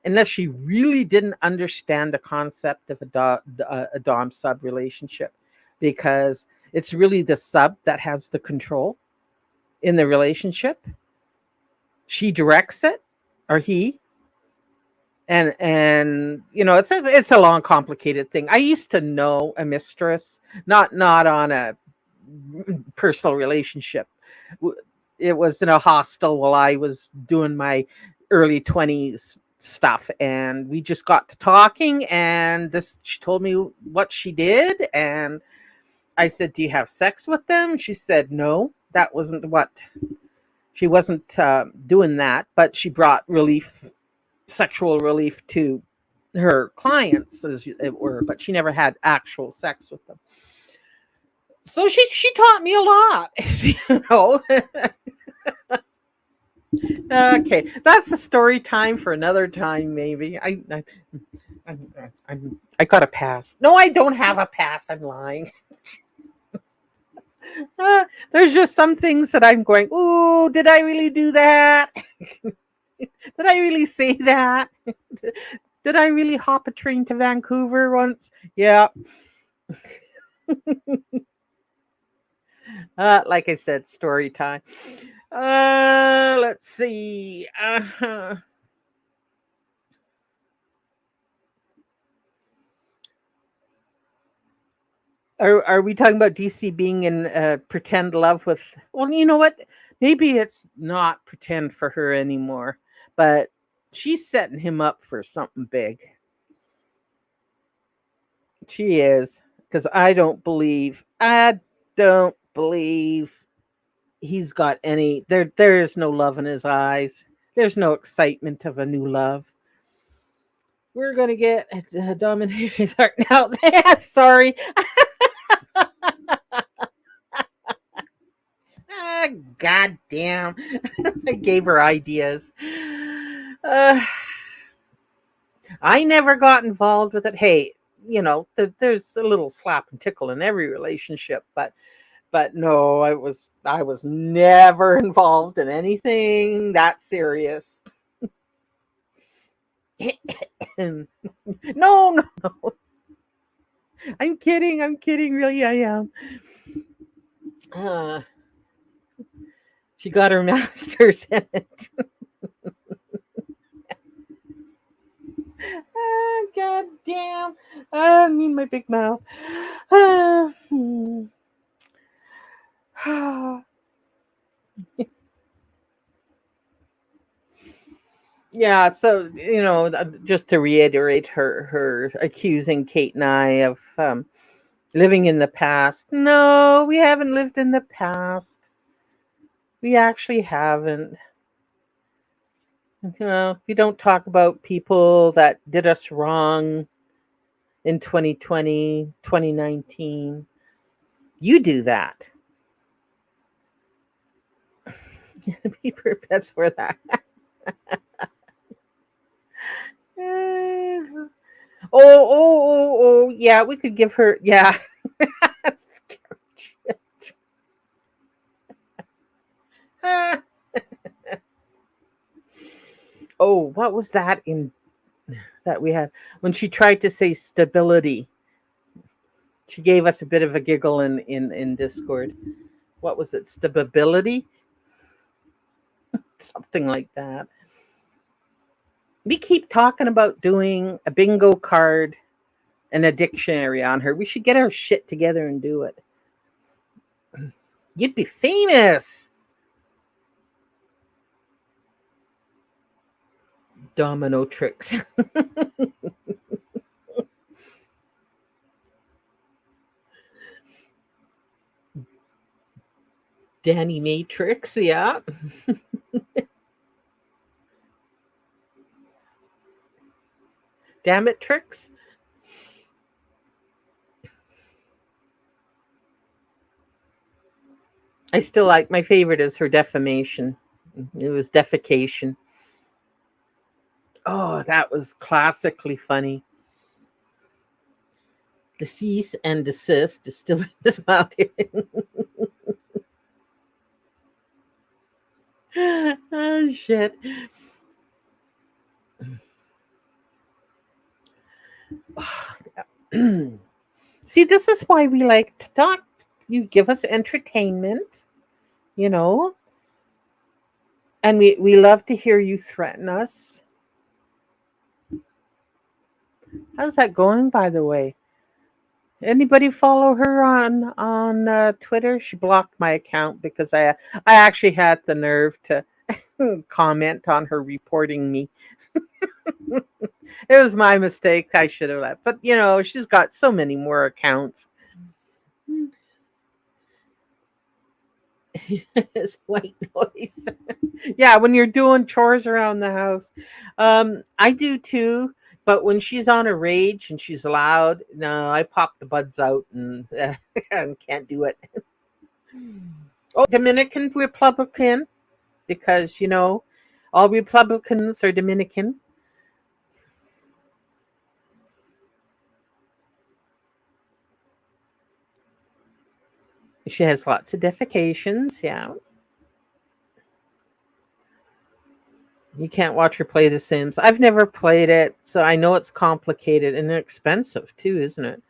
unless she really didn't understand the concept of a dom sub relationship, because it's really the sub that has the control in the relationship. She directs it, or he, and it's a long complicated thing. I used to know a mistress, not on a personal relationship. It was in a hostel while I was doing my early 20s stuff, and we just got to talking, and this she told me what she did, and I said, "Do you have sex with them?" She said, "No, that wasn't what she wasn't doing that, but she brought relief, sexual relief to her clients, as it were, but she never had actual sex with them." So she taught me a lot, you know. Okay, that's a story time for another time, maybe. I got a past. No, I don't have a past. I'm lying. There's just some things that I'm going, ooh, did I really do that? Did I really say that? Did I really hop a train to Vancouver once? Yeah. Like I said, story time. Let's see. Are we talking about DC being in pretend love with? Well, you know what? Maybe it's not pretend for her anymore, but she's setting him up for something big. She is, because I don't believe he's got any. There is no love in his eyes. There's no excitement of a new love. We're gonna get a dominated heart now. Sorry. Ah, God damn. I gave her ideas. Uh, I never got involved with it. Hey, there's a little slap and tickle in every relationship, but no, I was never involved in anything that serious. No, no, no. I'm kidding. I'm kidding. Really, I am. Uh, she got her master's in it. God damn. I mean, my big mouth. Hmm. Yeah, so just to reiterate, her accusing Kate and I of living in the past. No, we haven't lived in the past. We actually haven't. We don't talk about people that did us wrong in 2020, 2019. You do that. That's where that. Oh, oh, oh, oh, yeah, we could give her, yeah. Oh, what was that in that we had when she tried to say stability? She gave us a bit of a giggle in Discord. What was it? Stability? Something like that. We keep talking about doing a bingo card and a dictionary on her. We should get our shit together and do it. You'd be famous. Domino tricks. Danny Matrix, yeah. Damn it, tricks. I still like my favorite is her defamation. It was defecation. Oh, that was classically funny. The cease and desist is still in this mouth here. Oh shit. See, this is why we like to talk. You give us entertainment, you know, and we love to hear you threaten us. How's that going, by the way? Anybody follow her on Twitter? She blocked my account because I actually had the nerve to comment on her reporting me. It was my mistake. I should have left, but she's got so many more accounts. It's white noise. Yeah, when you're doing chores around the house, I do too. But when she's on a rage and she's loud, no, I pop the buds out and, and can't do it. Oh, Dominican Republican, because all Republicans are Dominican. She has lots of defecations. Yeah, you can't watch her play The Sims. I've never played it, so I know it's complicated and expensive too, isn't it?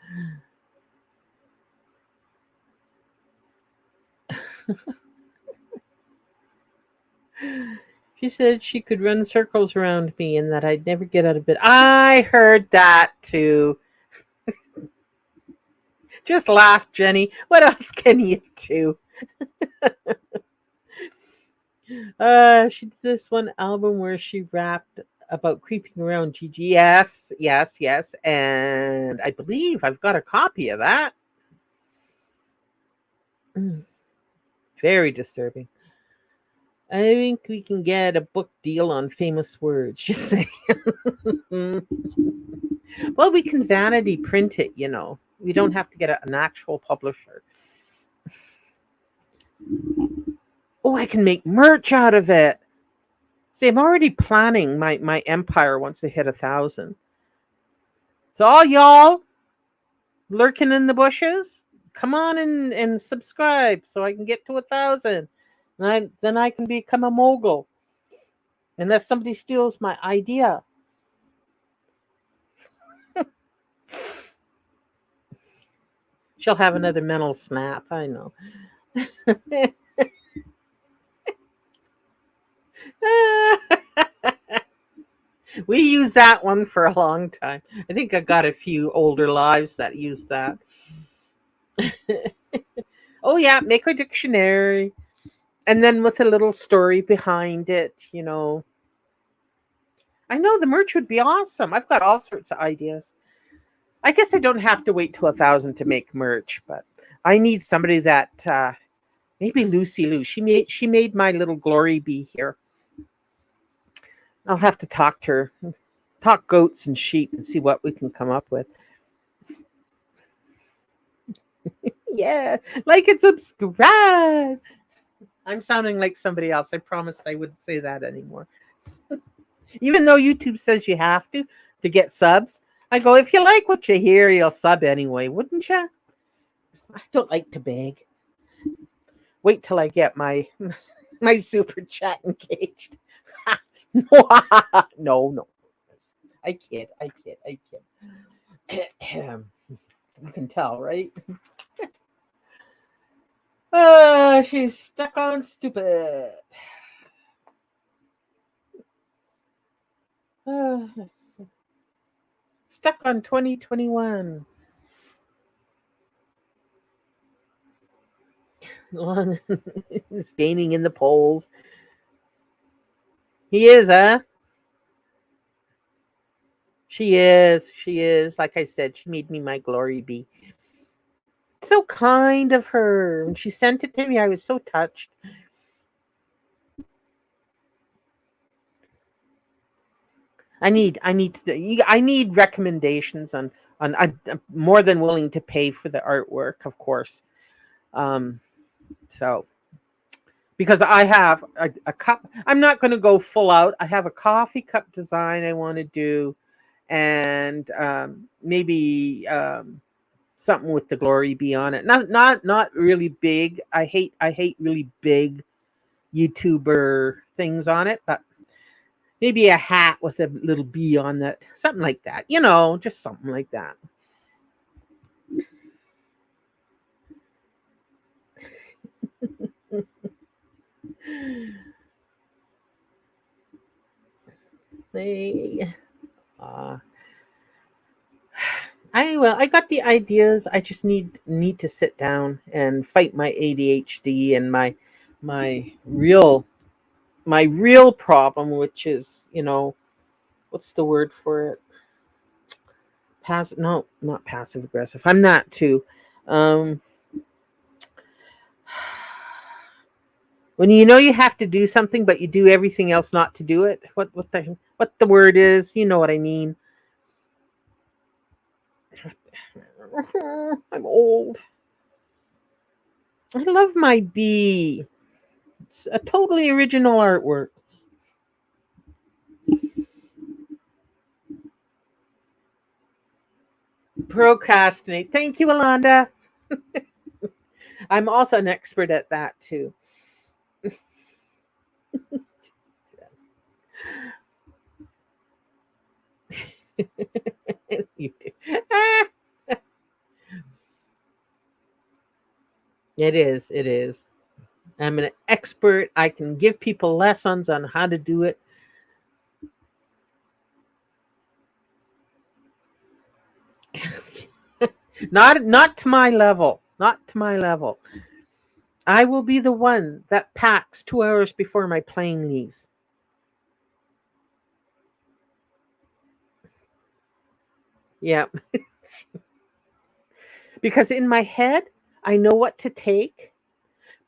She said she could run circles around me and that I'd never get out of bed. I heard that too. Just laugh, Jenny. What else can you do? She did this one album where she rapped about creeping around Gigi. Yes, yes, yes. And I believe I've got a copy of that. Mm, very disturbing. I think we can get a book deal on famous words. Just saying. Well, we can vanity print it. We don't have to get an actual publisher. Oh, I can make merch out of it. See, I'm already planning my empire once they hit 1,000. So all y'all lurking in the bushes, come on and subscribe so I can get to 1,000. Then I can become a mogul. Unless somebody steals my idea. She'll have another mental snap. I know. We used that one for a long time. I think I got a few older lives that used that. Oh yeah, make a dictionary. And then with a little story behind it. I know the merch would be awesome. I've got all sorts of ideas. I guess I don't have to wait till 1,000 to make merch, but I need somebody that maybe Lucy Lou. She made my little glory bee here. I'll have to talk to her, talk goats and sheep, and see what we can come up with. Yeah, like and subscribe. I'm sounding like somebody else. I promised I wouldn't say that anymore. Even though YouTube says you have to get subs, I go, if you like what you hear, you'll sub anyway, wouldn't you? I don't like to beg. Wait till I get my my super chat engaged. No, no. I kid. I kid. I kid. You can tell, right? She's stuck on stupid. Uh, stuck on 2021. He's gaining in the polls. He is, huh? She is. She is. Like I said, she made me my glory bee. So kind of her. When she sent it to me, I was so touched. I need recommendations on. I'm more than willing to pay for the artwork, of course. Um, so because I have a cup, I'm not going to go full out. I have a coffee cup design I want to do, and maybe something with the glory be on it. Not really big. I hate really big YouTuber things on it, but maybe a hat with a little bee on that, something like that. Just something like that. They, uh, I got the ideas. I just need to sit down and fight my ADHD and my real my real problem, which is what's the word for it? Passive? No, not passive aggressive. I'm not too. Um, when you have to do something, but you do everything else not to do it. What the word is? You know what I mean? I'm old. I love my bee. It's a totally original artwork. Procrastinate. Thank you, Alonda. I'm also an expert at that too. You do. Ah, it is. It is. I'm an expert. I can give people lessons on how to do it. Not to my level. Not to my level. I will be the one that packs 2 hours before my plane leaves. Yeah. Because in my head, I know what to take.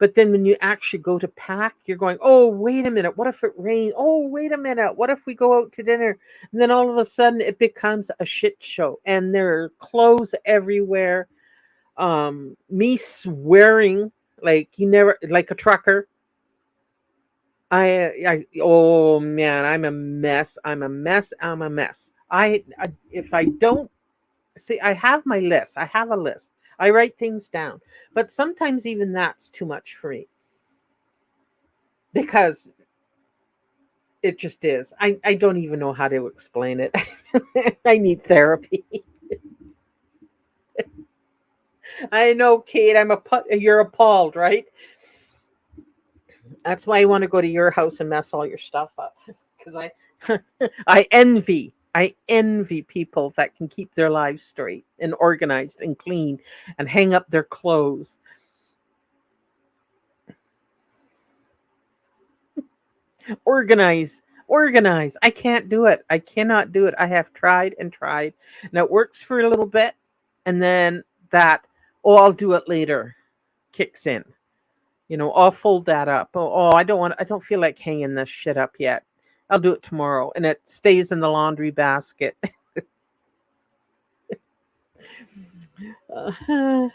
But then when you actually go to pack, you're going, oh, wait a minute. What if it rains? Oh, wait a minute. What if we go out to dinner? And then all of a sudden it becomes a shit show and there are clothes everywhere. Me swearing like you never, like a trucker. Oh man, I'm a mess. I'm a mess. I'm a mess. If I don't see, I have my list. I have a list. I write things down, but sometimes even that's too much for me because it just is. I don't even know how to explain it. I need therapy. I know, Kate. You're appalled, right? That's why I want to go to your house and mess all your stuff up because I envy people that can keep their lives straight and organized and clean and hang up their clothes. Organize, organize. I can't do it. I cannot do it. I have tried and tried. And it works for a little bit. And then that, oh, I'll do it later kicks in. I'll fold that up. Oh, I don't feel like hanging this shit up yet. I'll do it tomorrow. And it stays in the laundry basket. Uh,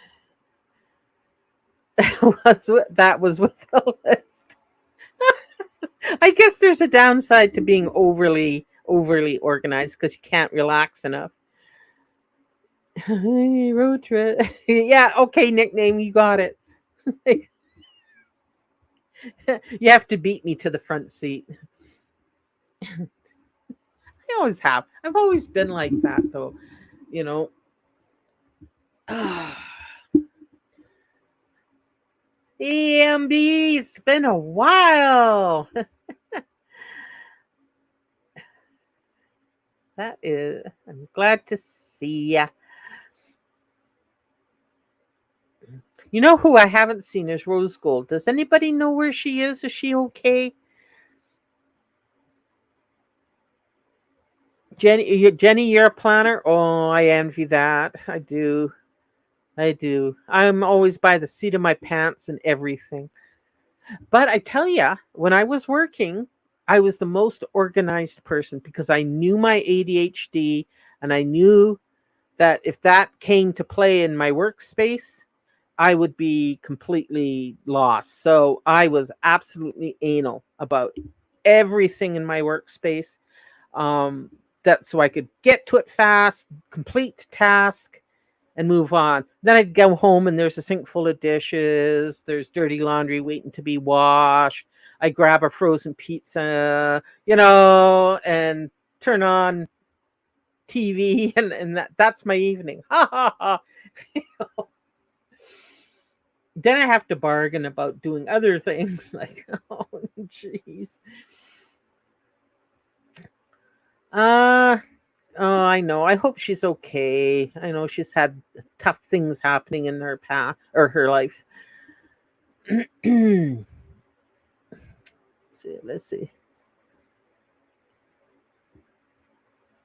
that was with the list. I guess there's a downside to being overly organized because you can't relax enough. Road trip. Yeah, okay, nickname, you got it. You have to beat me to the front seat. I always have. I've always been like that though, you know. EMB, it's been a while. I'm glad to see ya. You know who I haven't seen is Rose Gold. Does anybody know where she is? Is she okay? Jenny, you're a planner. Oh, I envy that. I do. I do. I'm always by the seat of my pants and everything. But I tell you, when I was working, I was the most organized person because I knew my ADHD and I knew that if that came to play in my workspace, I would be completely lost. So I was absolutely anal about everything in my workspace. Um, that so I could get to it fast, complete the task, and move on. Then I'd go home and there's a sink full of dishes, there's dirty laundry waiting to be washed. I grab a frozen pizza, and turn on TV and that's my evening. Ha ha ha. Then I have to bargain about doing other things like, oh jeez. Uh oh, I know. I hope she's okay. I know she's had tough things happening in her path or her life. Let's see.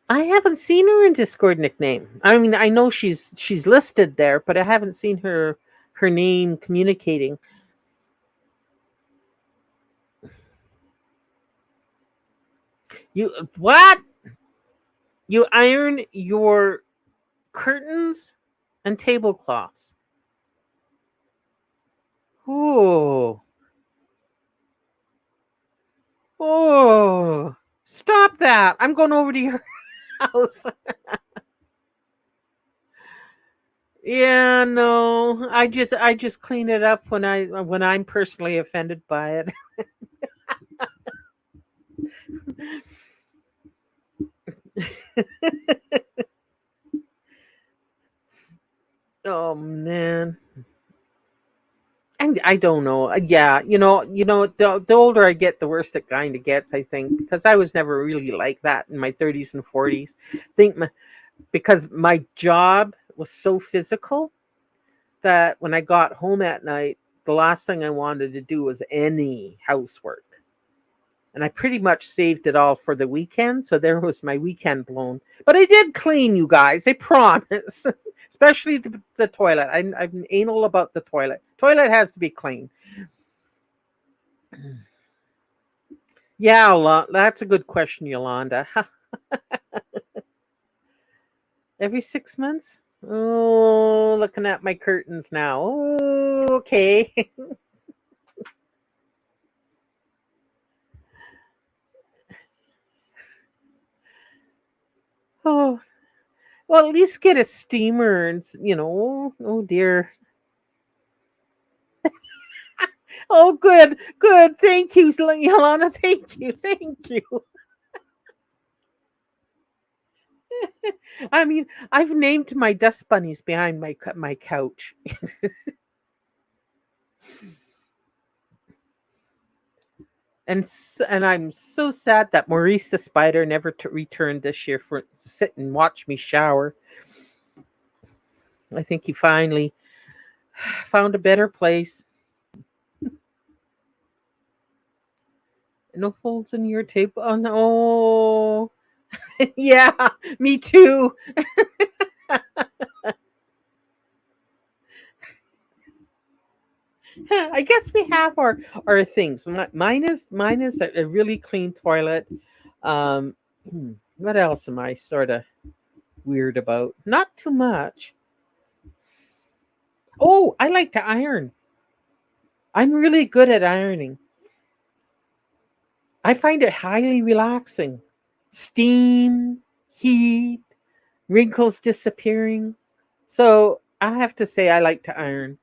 I haven't seen her in Discord nickname. I mean, I know she's listed there, but I haven't seen her name communicating. You what? You iron your curtains and tablecloths. Oh, oh! Stop that! I'm going over to your house. Yeah, no. I just clean it up when I'm personally offended by it. Oh man. And I don't know. Yeah, the older I get, the worse it kind of gets. I think because I was never really like that in my 30s and 40s. Think because my job was so physical that when I got home at night, the last thing I wanted to do was any housework. And I pretty much saved it all for the weekend. So there was my weekend blown. But I did clean, you guys. I promise. Especially the toilet. I'm anal about the toilet. Toilet has to be clean. Yeah, that's a good question, Yolanda. Every 6 months? Oh, looking at my curtains now. Oh, okay. Oh, well, at least get a steamer and, oh dear. Oh, good, good. Thank you, Yolanda. Thank you, thank you. I mean, I've named my dust bunnies behind my couch. And I'm so sad that Maurice the spider never returned this year for to sit and watch me shower. I think he finally found a better place. No folds in your table. Oh no. Yeah, me too. I guess we have our things. Mine is a really clean toilet. Um, what else am I sort of weird about? Not too much. Oh, I like to iron. I'm really good at ironing. I find it highly relaxing. Steam, heat, wrinkles disappearing. So I have to say I like to iron.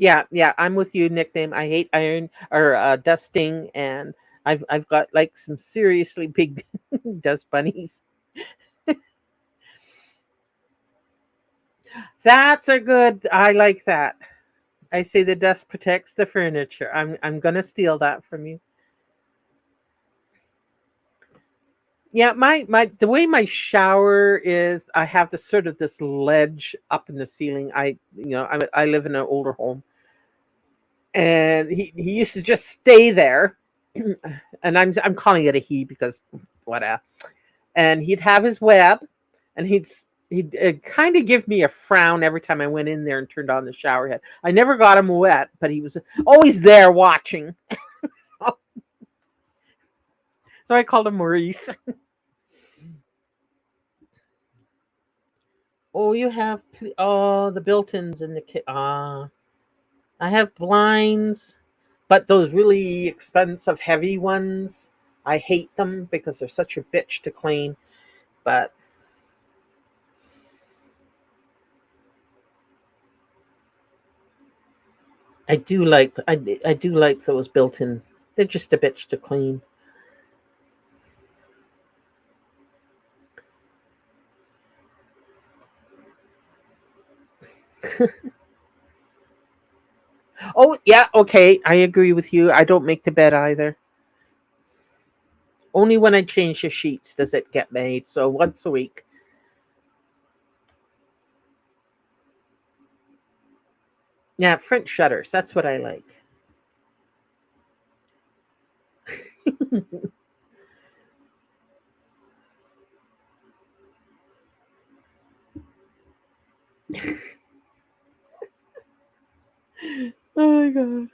Yeah, yeah, I'm with you. Nickname. I hate iron or dusting, and I've got like some seriously big dust bunnies. That's a good. I like that. I say the dust protects the furniture. I'm gonna steal that from you. Yeah, my the way my shower is, I have this sort of this ledge up in the ceiling. I live in an older home, and he used to just stay there, and I'm calling it a he because whatever. And he'd have his web, and he'd kind of give me a frown every time I went in there and turned on the shower head. I never got him wet, but he was always there watching. So, so I called him Maurice. Oh, you have the built-ins in the kit. I have blinds, but those really expensive, heavy ones, I hate them because they're such a bitch to clean. But I do like those built-in. They're just a bitch to clean. Oh yeah, okay, I agree with you. I don't make the bed either. Only when I change the sheets does it get made. So once a week. Yeah, French shutters. That's what I like. Oh my god.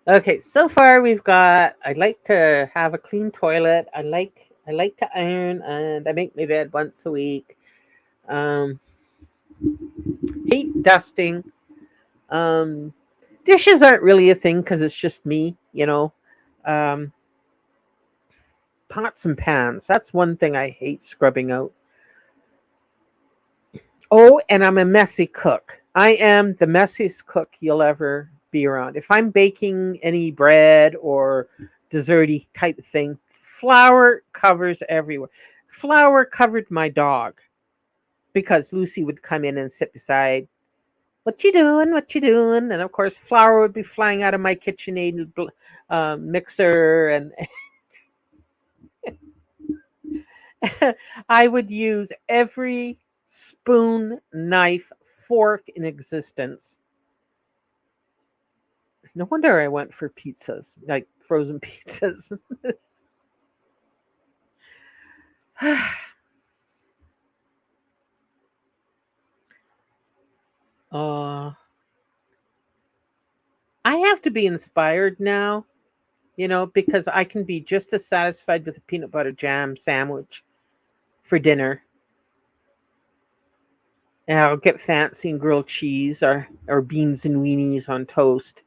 Okay, so far we've got. I like to have a clean toilet. I like to iron, and I make my bed once a week. Um, Hate dusting. Um, Dishes aren't really a thing because it's just me. Um, Pots and pans. That's one thing I hate scrubbing out. Oh, and I'm a messy cook. I am the messiest cook you'll ever be around. If I'm baking any bread or desserty type of thing, flour covers everywhere. Flour covered my dog because Lucy would come in and sit beside. What you doing? What you doing? And of course, flour would be flying out of my KitchenAid mixer, and I would use every spoon, knife, fork in existence. No wonder I went for pizzas, like frozen pizzas. uh, I have to be inspired now, because I can be just as satisfied with a peanut butter jam sandwich for dinner. And I'll get fancy and grilled cheese or beans and weenies on toast.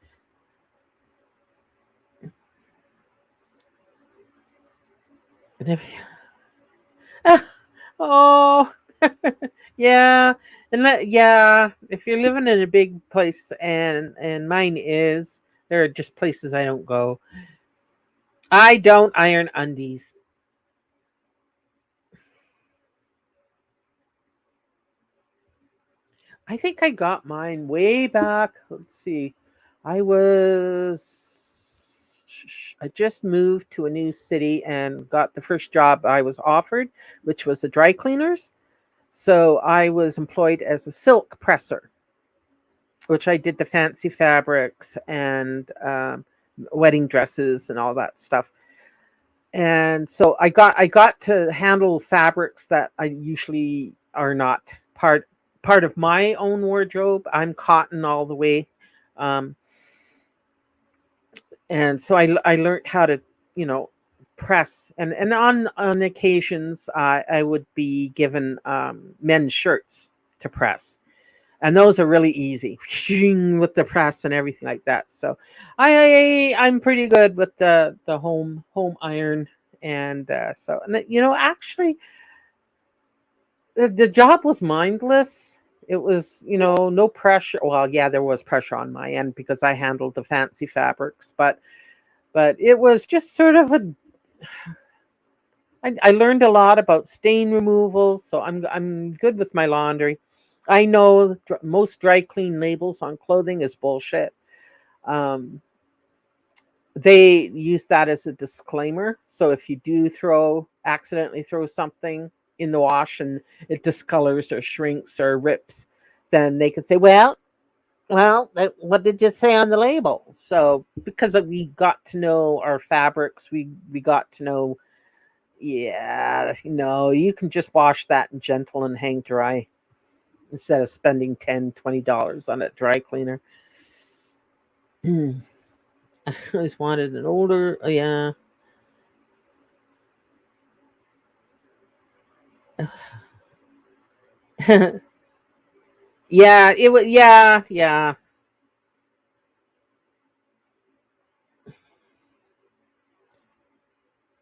And oh, yeah, yeah. If you're living in a big place, and mine is, there are just places I don't go. I don't iron undies. I think I got mine way back. Let's see. I was I just moved to a new city and got the first job I was offered, which was a dry cleaners. So I was employed as a silk presser, which I did the fancy fabrics and wedding dresses and all that stuff. And so I got to handle fabrics that I usually are not part of my own wardrobe. I'm cotton all the way, um, and so I learned how to you know press, and on occasions I would be given men's shirts to press, and those are really easy with the press and everything like that. So I'm pretty good with the home iron, and actually the job was mindless. It was no pressure. Well, yeah, there was pressure on my end because I handled the fancy fabrics, but it was just sort of a. I learned a lot about stain removal, so I'm good with my laundry. I know most dry clean labels on clothing is bullshit. Um, they use that as a disclaimer. So if you do accidentally throw something in the wash and it discolors or shrinks or rips, then they can say, well, what did you say on the label? So because we got to know our fabrics, we got to know, yeah, no, you can just wash that in gentle and hang dry instead of spending $10, $20 on a dry cleaner. I always wanted an older, yeah. Yeah, it was, yeah, yeah.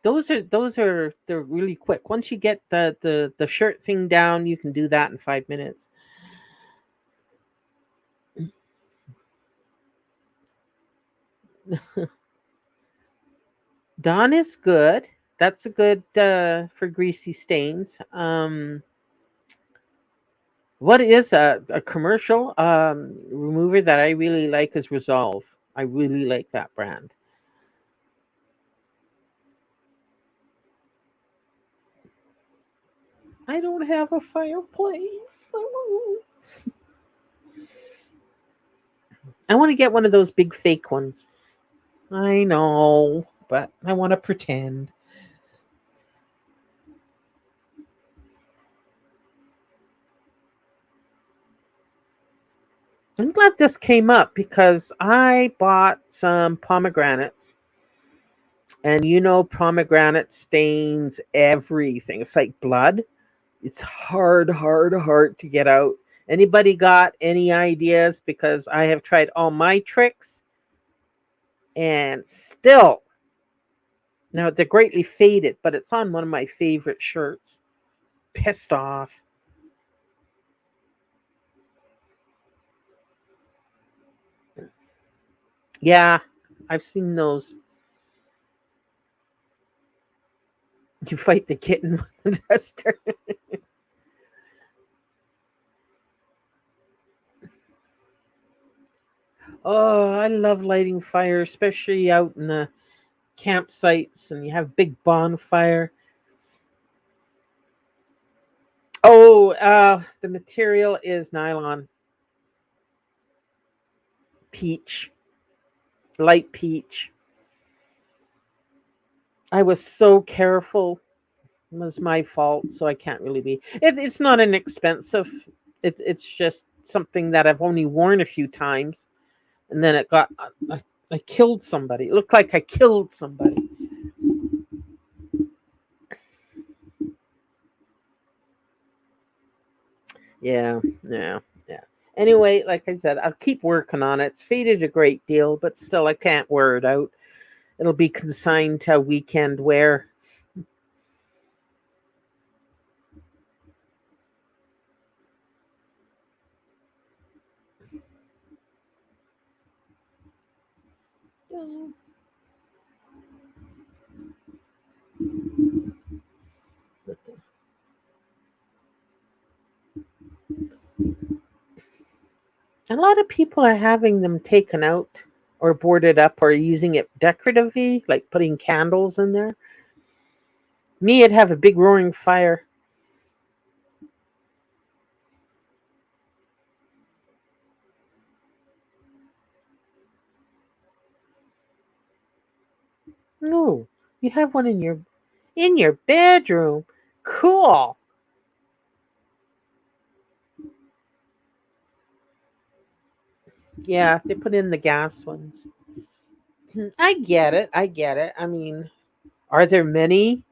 They're really quick. Once you get the shirt thing down, you can do that in 5 minutes. Dawn is good. That's a good for greasy stains. What is a commercial remover that I really like is Resolve. I really like that brand. I don't have a fireplace. I want to get one of those big fake ones. I know, but I want to pretend. I'm glad this came up because I bought some pomegranates. And pomegranate stains everything. It's like blood. It's hard, hard, hard to get out. Anybody got any ideas? Because I have tried all my tricks and still, now they're greatly faded, but it's on one of my favorite shirts. Pissed off. Yeah, I've seen those. You fight the kitten with the duster. Oh, I love lighting fire, especially out in the campsites and you have big bonfire. Oh, the material is nylon, peach, light peach. I was so careful. It was my fault, so I can't really be. It's not inexpensive. It's just something that I've only worn a few times, and then it got. I killed somebody. It looked like I killed somebody. Yeah, yeah, yeah. Anyway, like I said, I'll keep working on it. It's faded a great deal, but still, I can't wear it out. It'll be consigned to weekend wear. A lot of people are having them taken out or boarded up or using it decoratively, like putting candles in there. Me, it'd have a big roaring fire. No, you have one in your bedroom. Cool. Yeah, they put in the gas ones. I get it. I get it. I mean, are there many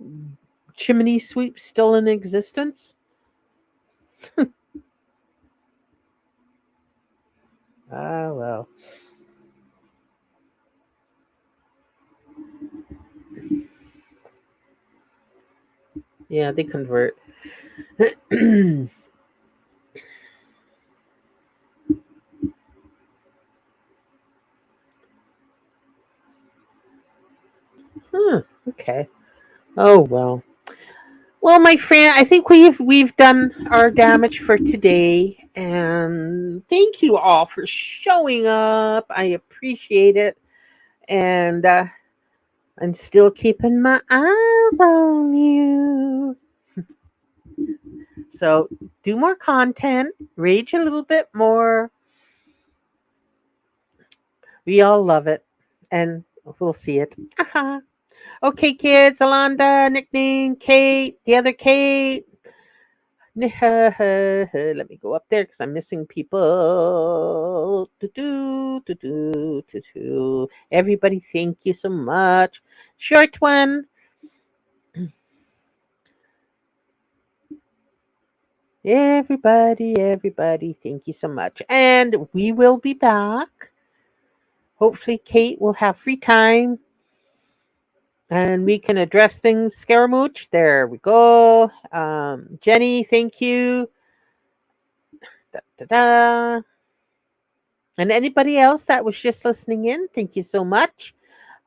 chimney sweeps still in existence? Ah, well. Yeah, they convert. Huh, okay. Oh well. Well, my friend, I think we've done our damage for today. And thank you all for showing up. I appreciate it. And I'm still keeping my eyes on you. So do more content, rage a little bit more. We all love it. And we'll see it. Okay, kids, Alonda, nickname, Kate, the other Kate. Let me go up there because I'm missing people. Everybody, thank you so much. Short one. Everybody, thank you so much. And we will be back. Hopefully, Kate will have free time and we can address things. Scaramouche, there we go. Jenny, thank you. Da, da, da. And anybody else that was just listening in, thank you so much.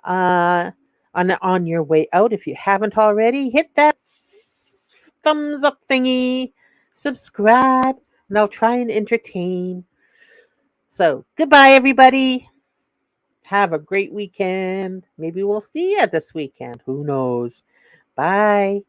On your way out, if you haven't already, hit that thumbs up thingy, subscribe, and I'll try and entertain. So goodbye, everybody. Have a great weekend. Maybe we'll see you this weekend. Who knows? Bye.